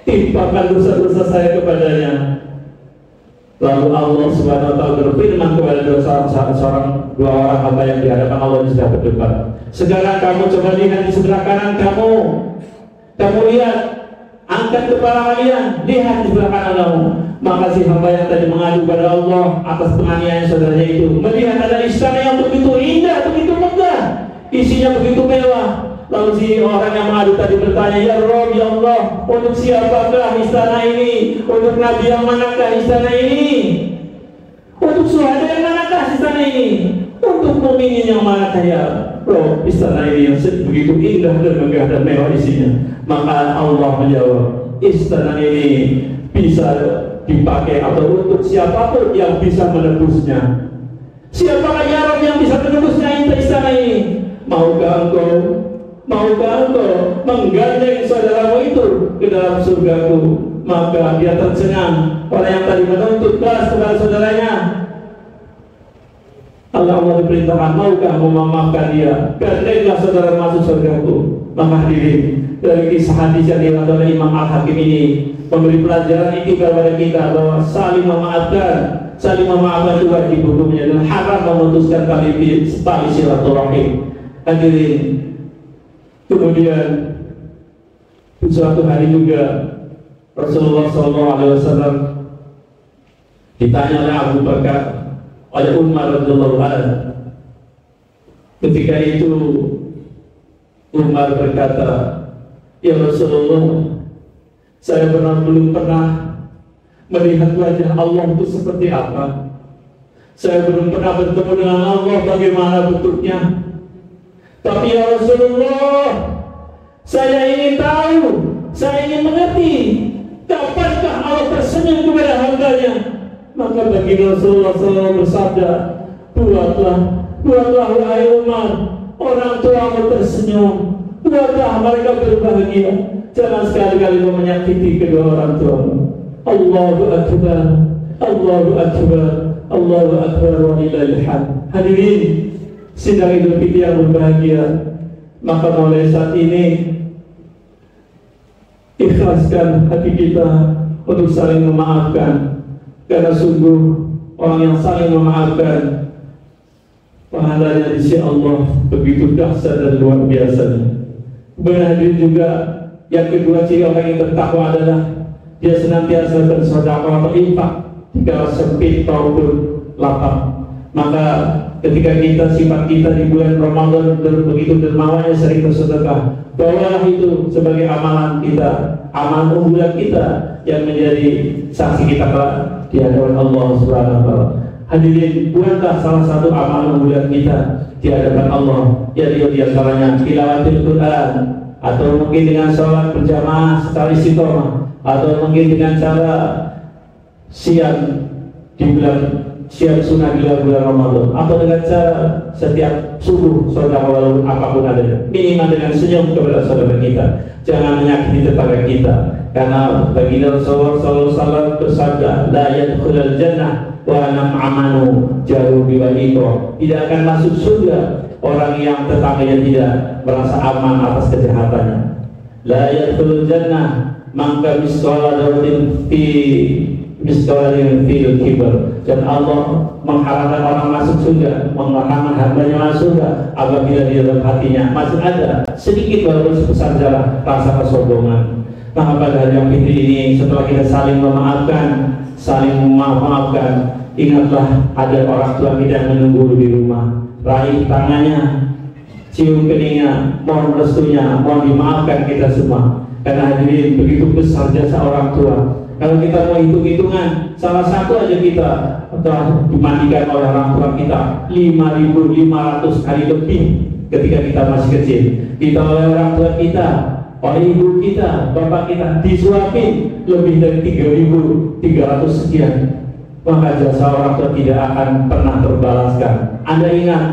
S1: timpakan dosa-dosa saya kepadanya." Lalu Allah Subhanahu wa taala berfirman kepada dua orang hamba yang di hadapan Allah yang sudah berdebat. Sekarang kamu coba lihat di sebelah kanan kamu. Kamu lihat, angkat kepala kalian, lihat di sebelah kanan kamu. Maka si hamba yang tadi mengadu pada Allah atas penganiayaan saudaranya itu melihat ada istana yang begitu indah, begitu megah, isinya begitu mewah. Lalu si orang yang mengadu tadi bertanya, ya Rabb, ya Allah, untuk siapakah istana ini? Untuk Nabi yang manakah istana ini? Untuk syuhada yang manakah istana ini? Untuk mukminin yang manakah ya Rabb istana ini yang begitu indah dan megah dan mewah isinya? Maka Allah menjawab, istana ini bisa dipakai atau untuk siapapun yang bisa menebusnya. Siapakah ya Rabb yang bisa menebusnya istana ini? Maukah engkau menggandeng saudaramu itu ke dalam surgaku? Maka dia tercengang, orang yang tadi menuntut balas kepada saudaranya. Allah diperintahkan, maukah memaafkan dia? Gandenglah saudara masuk surgaku. Maka hadirin, dari kisah hadis yang diriwayatkan oleh Imam Al-Hakim ini memberi pelajaran itu kepada kita bahwa saling memaafkan itu wajib hukumnya dan haram memutuskan tali silaturahim. Hadirin, kemudian suatu hari juga Rasulullah SAW ditanya oleh Abu Bakar, oleh Umar radhiyallahu anhu. Ketika itu Umar berkata, ya Rasulullah, saya belum pernah melihat wajah Allah itu seperti apa. Saya belum pernah bertemu dengan Allah bagaimana bentuknya. Tapi ya Rasulullah, saya ingin tahu, saya ingin mengerti, kapankah Allah tersenyum kepada hambanya? Maka bagi Rasulullah SAW bersabda, buatlah wahai Umar, orang tuamu tersenyum, buatlah mereka berbahagia, jangan sekali-kali menyakiti kedua orang tuamu. Allahu Akbar, Allahu Akbar, Allahu Akbar wa lillahil hamd. Hadirin sidang Idul Fitri yang berbahagia, maka mulai saat ini ikhlaskan hati kita untuk saling memaafkan, karena sungguh orang yang saling memaafkan pahalanya di sisi Allah begitu dahsyat dan luar biasa. Kemudian hadirin juga yang kedua, ciri orang yang bertakwa adalah dia senantiasa bersedekah atau infak jika sempit maupun lapang. Maka ketika sifat kita di bulan Ramadan begitu dermawannya sering bersedekah, bawalah itu sebagai amalan kita, amalan unggulan kita yang menjadi saksi kita di hadapan Allah Subhanahu wa taala. Hadirin, buatlah salah satu amalan unggulan kita di hadapan Allah, yaitu di antaranya tilawatil Quran, atau mungkin dengan sholat berjamaah secara istiqomah, atau mungkin dengan cara siang sunnah di bulan Ramadan, atau dengan cara setiap subuh saudara walaupun apapun adanya, minimal dengan senyum kepada saudara kita, jangan menyakiti tetangga kita, karena baginda Rasulullah SAW bersabda, la yadkhulul jannah wa anam amanu jauh biwajiko, tidak akan masuk surga orang yang tetangganya tidak merasa aman atas kejahatannya. La yadkhulul jannah maka miskola dawatin fil kibr, dan Allah mengharamkan orang masuk surga, mengharamkan hambanya masuk surga apabila di dalam hatinya masih ada sedikit walaupun sebesar zarah rasa kesombongan. Maka pada hari yang fitri ini, setelah kita saling memaafkan, ingatlah ada orang tua kita yang menunggu di rumah. Raih tangannya, cium keningnya, mohon restunya, mohon dimaafkan kita semua. Karena hadirin, begitu besar jasa orang tua. Kalau kita mau hitung-hitungan, salah satu aja kita telah dimandikan oleh orang tua kita 5.500 kali lebih ketika kita masih kecil. Kita oleh orang tua kita, oleh ibu kita, bapak kita disuapin lebih dari 3.300 sekian. Maka jasa orang tua tidak akan pernah terbalaskan. Anda ingat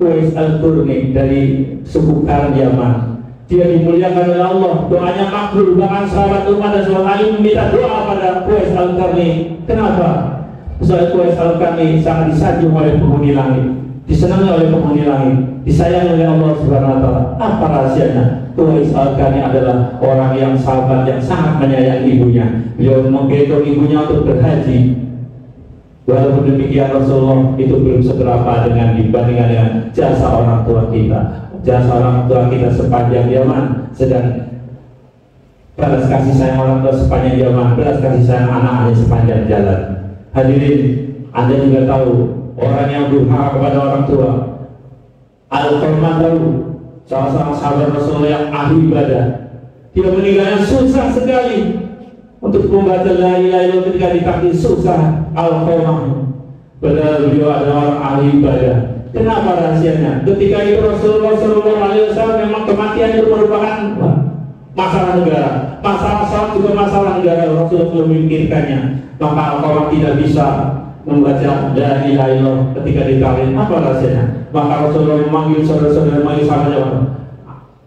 S1: Uwais Al-Qurni dari suku Karn Yaman, dia dimuliakan oleh Allah, doanya makbul. Bahkan sahabat Umar dan sahabat Ali meminta doa pada Uwais Al-Qarni. Kenapa? Soal Uwais Al-Qarni sangat disanjung oleh penghuni langit, disenangi oleh penghuni langit, disayangi oleh Allah Subhanahu wa taala. Apa rahasianya? Uwais Al-Qarni adalah orang yang sahabat yang sangat menyayangi ibunya. Beliau menggendong ibunya untuk berhaji Walaupun demikian Rasulullah itu belum seberapa dibandingkan dengan jasa orang tua kita. Jasa orang tua kita sepanjang zaman, sedang balas kasih sayang orang tua sepanjang zaman, balas kasih sayang anak-anaknya sepanjang jalan. Hadirin, Anda juga tahu orang yang durhaka kepada orang tua. Al-Qamah tahu, salah seorang sahabat Rasulullah yang ahli ibadah. Dia meninggalnya susah sekali untuk membaca la ilaha illallah ketika ditakdir susah. Al-Qamah, padahal beliau adalah orang ahli ibadah. Kenapa rahasianya? Ketika itu Rasulullah SAW memang kematian itu merupakan masalah negara, masalah salat juga masalah negara. Rasulullah belum memikirkannya, maka Al-Qamah tidak bisa membaca la ilaha illallah ketika ditarik. Apa rahasianya? Maka Rasulullah memanggil saudara-saudara, memanggil sahabat,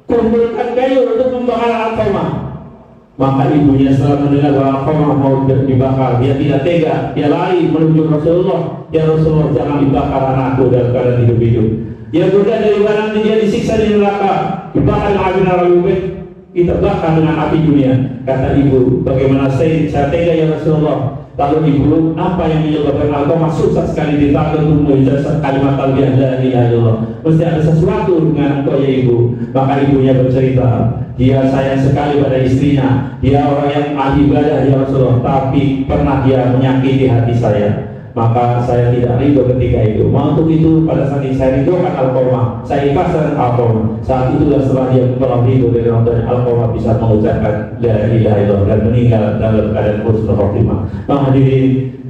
S1: kumpulkan kayu untuk membakar Al-Qamah. Maka ibunya setelah mendengar bahwa Al-Qamah mau dibakar, dia tidak tega, dia lari menuju Rasulullah. Ya Rasulullah, jangan dibakar anakku dalam keadaan hidup-hidup. Dia goda dari barang dia disiksa di neraka, dibakar dengan api neraka, kita bakar dengan api dunia. Kata ibu, bagaimana saya tega ya Rasulullah? Lalu ibu, apa yang menyebabkan Al-Qamah susah sekali ditarik untuk mengucapkan kalimat talbiyah la ilaha illallah? Mesti ada sesuatu dengan engkau ya ibu. Maka ibunya bercerita, dia sayang sekali pada istrinya, dia orang yang ahli ibadah ya Rasulullah, tapi pernah dia menyakiti hati saya. Maka saya tidak ridho ketika itu. Untuk itu pada saat ini saya ridhokan Al-Qamah, saya ikhlaskan Al-Qamah. Saat itulah setelah dia telah ridho dari orang tuanya, Al-Qamah bisa mengucapkan la ilaha illallah dan meninggal dalam keadaan husnul khotimah. Hadirin,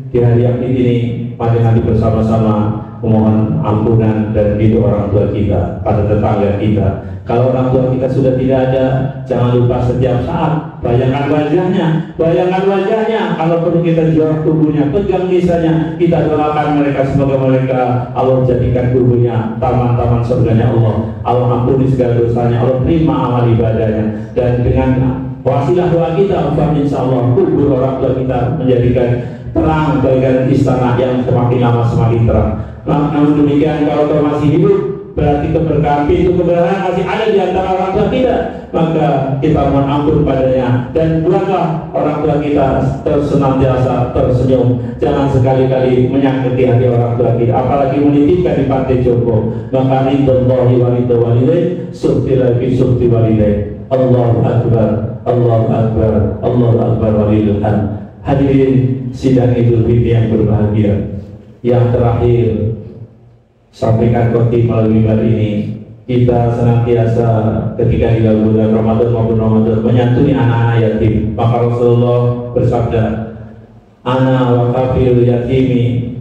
S1: di hari yang ini mari nanti bersama-sama memohon ampunan dan ridho orang tua kita pada tetangga kita. Kalau orang tua kita sudah tidak ada, jangan lupa setiap saat bayangkan wajahnya. Kalau perlu kita jual tubuhnya, pegang misalnya, kita doakan mereka semoga mereka Allah jadikan tubuhnya taman-taman surganya Allah. Allah ampuni segala dosanya, Allah terima amal ibadahnya, dan dengan wasilah doa kita, insya Allah kubur orang tua kita menjadikan terang bagian istana yang semakin lama semakin terang. Namun demikian, kalau kau masih hidup, berarti keberkahan pintu kebenaran masih ada di antara orang tua kita. Maka kita mohon ampun padanya, dan buatlah orang tua kita senantiasa tersenyum. Jangan sekali-kali menyakiti hati orang tua kita, apalagi menitipkan di pantai jompo. Maka ridhallahi wa ridha walidayh, subtilah fi subti walidayh. Allahu Akbar, Allahu Akbar, Allahu Akbar walillahil hamd. Hadirin sidang Idul Fitri yang berbahagia, yang terakhir sampaikan khotib melalui mimbar ini, kita senantiasa ketika di dalam bulan Ramadan maupun Ramadan menyantuni anak-anak yatim. Maka Rasulullah bersabda, ana wa kafirul yatimi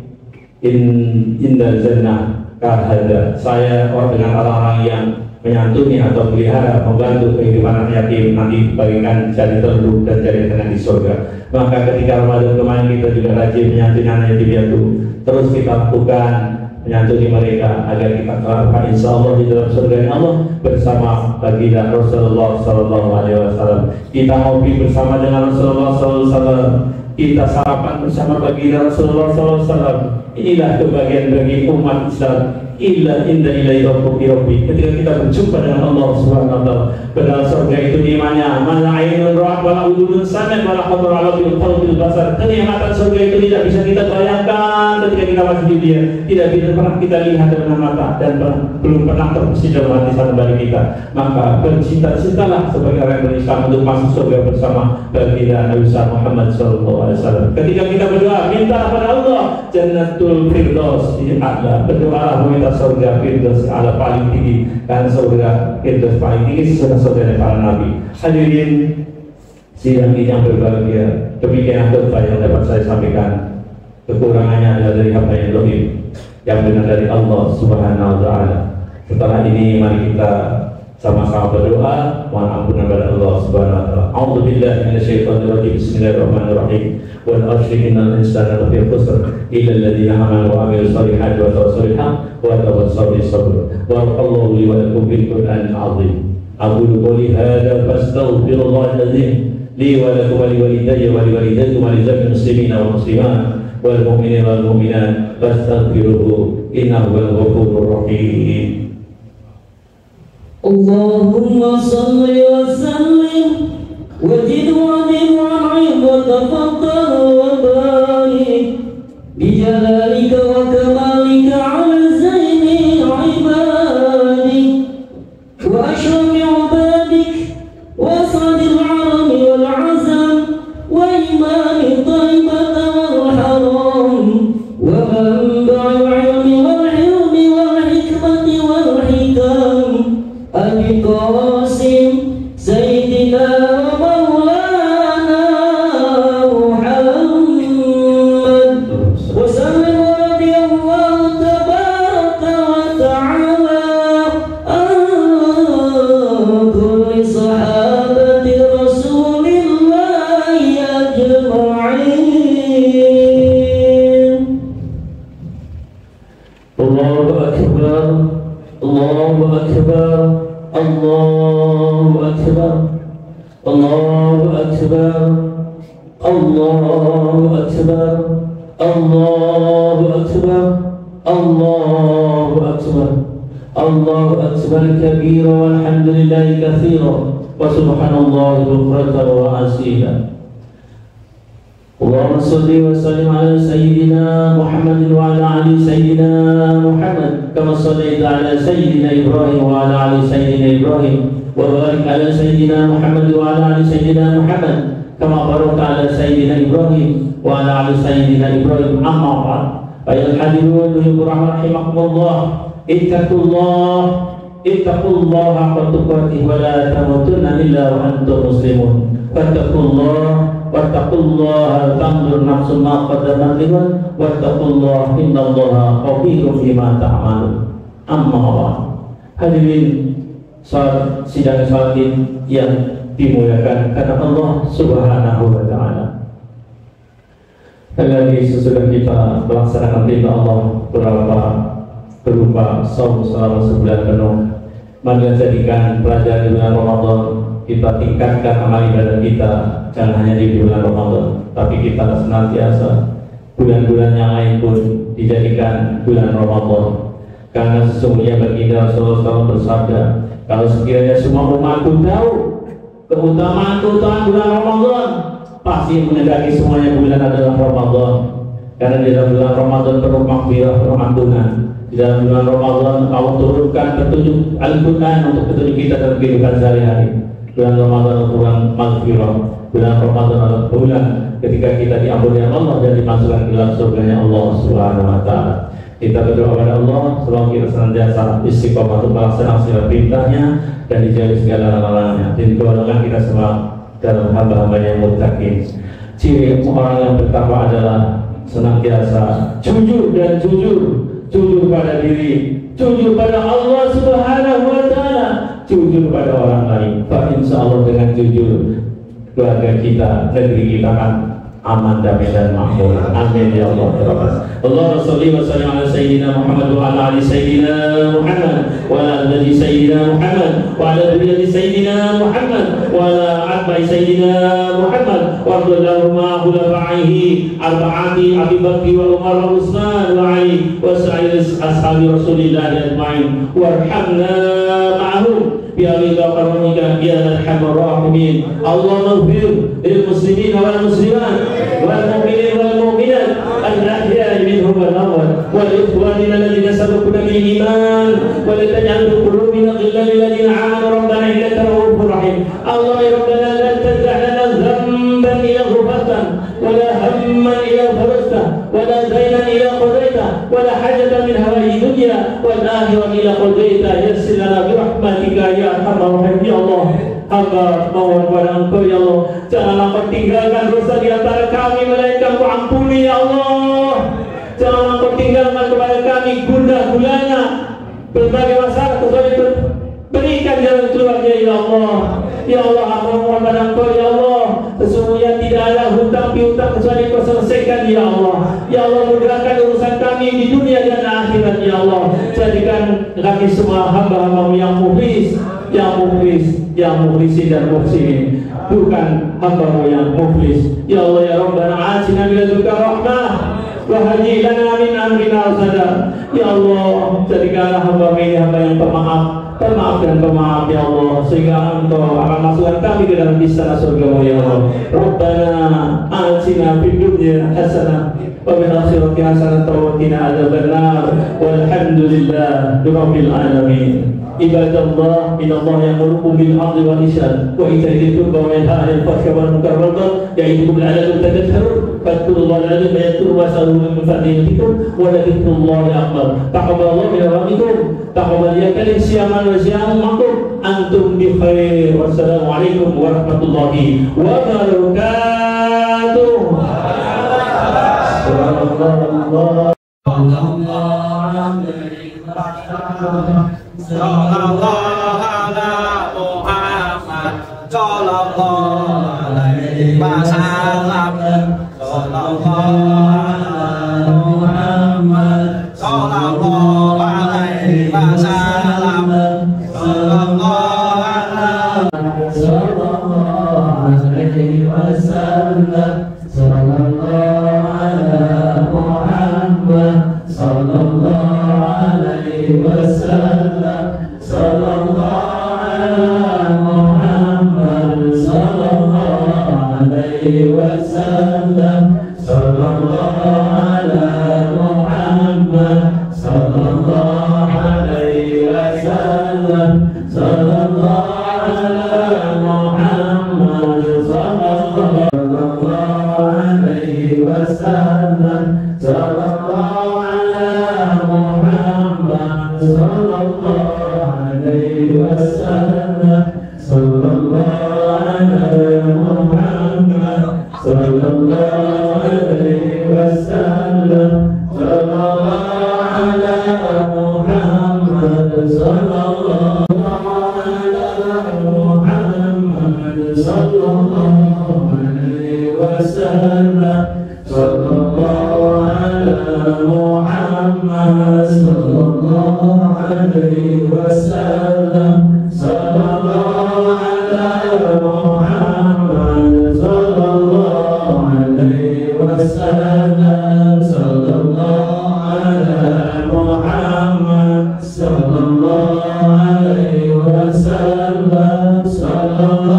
S1: indal jannah kahada. Saya dengan orang-orang yang menyantuni atau pelihara membantu kehidupan anak yatim nanti bagikan jari telur dan jari tengah di surga. Maka ketika Ramadan kemarin kita juga rajin menyantuni anak yatim itu, terus kita lakukan menyantuni mereka agar kita kelak insya Allah di dalam surga Allah bersama baginda Rasulullah Sallallahu Alaihi Wasallam. Kita ngopi bersama dengan Rasulullah Sallallahu Alaihi Wasallam, kita sarapan bersama baginda Rasulullah Sallallahu Alaihi Wasallam. Inilah kebahagiaan bagi umat Islam. Illa inda ilaihi rabbi. Ketika kita berjumpa dengan Allah Subhanahu wa taala, padahal surga itu nikmatnya mana ainun ra'at wala udhunun sami'at wala khatar 'ala qalbil basar. Kenikmatan surga itu tidak bisa kita bayangkan ketika kita masih di dunia, tidak bisa pernah kita lihat dengan mata, dan belum pernah terbesit dalam hati sanubari kita. Maka bercinta-cintalah sebagai orang berislam untuk masuk surga bersama baginda Nabi Muhammad sallallahu alaihi wasallam. Ketika kita berdoa minta kepada Allah Jannatul Firdaus a'la, berdoa meminta surga Firdaus a'la paling tinggi, dan surga Firdaus paling tinggi surga para nabi. Hadirin sidang ini yang berbahagia, demikian khutbah yang dapat saya sampaikan. Kekurangannya adalah dari hamba yang dohim, yang benar dari Allah Subhanahu wa taala. Setelah ini mari kita sama-sama berdoa mohon ampunan kepada Allah Subhanahu wa taala. A'udzubillahi minasyaitonir rajim. Bismillahirrahmanirrahim. Wal 'ashri innal insana lafi khusr illa alladziina aamanu wa 'amilus solihati wa tawassaw bil haqqi wa tawassaw bis sabr. Barakallahu li wa lakum bil Qur'anil 'azim. Aqulu qouli hadza fastaghfirullahal 'azim li wa lakum wa li walidayya wa li walidaykum wa li jami'il muslimina wal muslimat wal mu'minina wal mu'minat fastaghfiruhu innahu huwal ghafurur rahim.
S4: Allahumma salli wa sallim wa zid wa an'im wa tafaddal wa barik بجلالك وكمالك على زين عبادك وأشرف عبادك وأسعد العرب والعزم وإمام طيبة والحرام ومنبع العلم والحلم والحكمة والحكم أبي قاسم سيدنا ومولانا محمد وسلم رضي الله تبارك وتعالى عن كل صحابة رسول الله أجمعين.
S1: الله أكبر الله أكبر الله أكبر الله أكبر الله أكبر الله أكبر الله أكبر الله أكبر كبيرا والحمد لله كثيرا وسبحان الله بكرة وأصيلا. اللهم صل وسلم على سيدنا محمد وعلى آل سيدنا محمد كما صليت على سيدنا إبراهيم وعلى آل سيدنا إبراهيم وبارك على سيدنا محمد وعلى آل سيدنا محمد كما باركت على سيدنا إبراهيم وعلى آل سيدنا إبراهيم. أما بعد أيها الحاضرون رحمكم الله اتقوا الله حق تقاته ولا تموتن إلا وأنتم مسلمون. فاتقوا الله wattaqullaha tanzur nafsun ma qaddamat lighad wattaqullaha innallaha khabirun bima ta'malun. Amma ba'd. Hadirin salat sidang salatin yang dimuliakan karena Allah Subhanahu wa taala. Lagi sesudah kita melaksanakan perintah Allah berupa saum selama sebulan penuh, mari jadikan pelajaran di bulan Ramadan kita tingkatkan amal ibadah kita, jangan hanya di bulan Ramadan, tapi kita senantiasa bulan-bulan yang lain pun dijadikan bulan Ramadan. Karena sesungguhnya baginda Rasulullah SAW bersabda, kalau sekiranya semua umatku tahu keutamaan bulan Ramadan, pasti menegaki semuanya bulan adalah Ramadan. Karena di dalam bulan Ramadan penuh maghfirah, penuh ampunan. Di dalam bulan Ramadan Allah turunkan petunjuk Al-Quran untuk petunjuk kita dalam kehidupan sehari-hari. Bulan Ramadan bulan maghfirah, bulan Ramadan adalah bulan ketika kita diampuni Allah dan dimasukkan ke dalam surganya Allah Subhanahu wa taala. Kita berdoa kepada Allah semoga kita senantiasa istiqomah untuk melaksanakan segala perintahnya dan dijauhi segala larangannya. Dan doakan kita semua dalam hamba-hamba yang muttaqin. Ciri orang yang bertakwa adalah senantiasa jujur pada diri, jujur pada Allah Subhanahu wa taala, jujur pada orang lain. Pak, insya Allah dengan jujur keluarga kita, negeri kita akan aman, damai dan makmur. Amin ya Allah. Allahumma shalli wa sallim ala sayyidina Muhammad wa ala ali sayyidina Muhammad wa ala ali sayyidina Muhammad wa ala dhurriyyati sayyidina Muhammad wa ala atba'i sayyidina Muhammad wa Allahumma khulafaihi arba'ati Abi Bakr wa Umar wa Utsman wa Ali wa sa'ir ashabi Rasulillah ajma'in warhamna ma'ahum bi ridha karamika ya arhamar rahimin. Allahumma ighfir lil muslimin wal muslimat wal mu'minin wal mu'minat al-ahya'i minhum wal amwat wal ikhwanina alladhina sabaquna bil iman wa la taj'al fi qulubina ghillan lil ladzina amanu rabbana innaka ra'ufur rahim. Allahumma ya rabbana la taj'al lana dhanban illa ghafartan wa la hamman illa farajta wa la daynan illa qadayta wa la hajatan min hawaiji dunya wal akhirati illa qadayta yassir lana bi rahmatika ya arhamar rahimin. Ya Allah, hamba mohon kepada Engkau ya Allah, janganlah Engkau tinggalkan dosa di antara kami, melainkan Engkau ampuni ya Allah. Janganlah Engkau tinggalkan kepada kami gundah gulana berbagai masalah, kecuali berikan jalan keluarnya ya Allah. Ya Allah, hamba mohon kepada Engkau ya Allah, sesungguhnya tidak ada hutang piutang kecuali Engkau selesaikan ya Allah. Ya Allah, mudahkan urusan kami di dunia dan akhirat ya Allah. Jadikan kami semua hamba-hamba yang mukhlis, yang mukhlisi dan muhsinin, bukan hamba-Mu yang muflis. Ya Allah ya Rabbana atina min ladunka rahmah wa hayyi lana min amrina rasada. Ya Allah, jadikanlah hamba ini hamba yang pemaaf dan pemaaf ya Allah, sehingga Engkau akan masukkan kami ke dalam istana surga-Mu ya Allah. Rabbana atina fid dunya hasanah wa bil akhirati hasanatan wa qina adzabannar. Walhamdulillah rabbil alamin. Ibadallah, innallaha ya'muru bil 'adli wal ihsan wa ita'i dzil qurba wa yanha 'anil fahsya'i wal munkari wal baghi ya'idukum la'allakum tadhakkarun. Fadhkurullaha al-'azim yadhkurkum was'aluhu min fadlihi wa la dhikrullahi akbar. Taqabbalallahu min rabbikum taqabbal ya kalim siyaman wa siyaman makum antum bi khair. Wassalamu alaikum warahmatullahi wabarakatuh. Subhanallah.
S5: Sallallahu ala Muhammad sallallahu alaihi wasallam. Sallallahu ala Muhammad sallallahu alaihi wasallam. Sallallahu ala alaihi wasallam. Sallallahu ala Muhammad sallallahu alaihi wasallam. Sallallahu ala Muhammad sallallahu alaihi wasallam. Sallallahu ala Muhammad sallallahu alaihi wasallam. Sallallahu ala Muhammad sallallahu alaihi wasallam. Sallallahu ala Muhammad sallallahu alaihi wasallam. Sallallahu ala Muhammad sallallahu alaihi wasallam. Sallallahu ala Muhammad sallallahu ala Muhammad sallallahu alaihi wasallam. Sallallahu ala Muhammad sallallahu alaihi wasallam. Sallallahu ala Muhammad sallallahu alaihi wasallam. Sallallahu ala Muhammad sallallahu alaihi wasallam. Sallallahu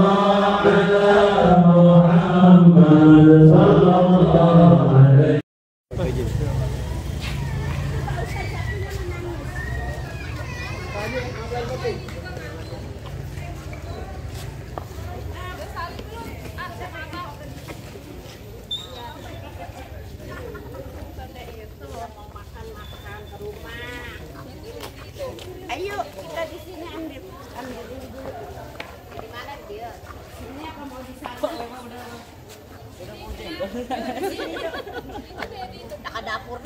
S5: ala Muhammad sallallahu alaihi.
S6: Ayo kita di sini ambil dulu. Di mana dia? Sini apa mau di sana? Udah mau tak ada dapur.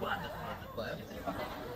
S2: Banyak banget.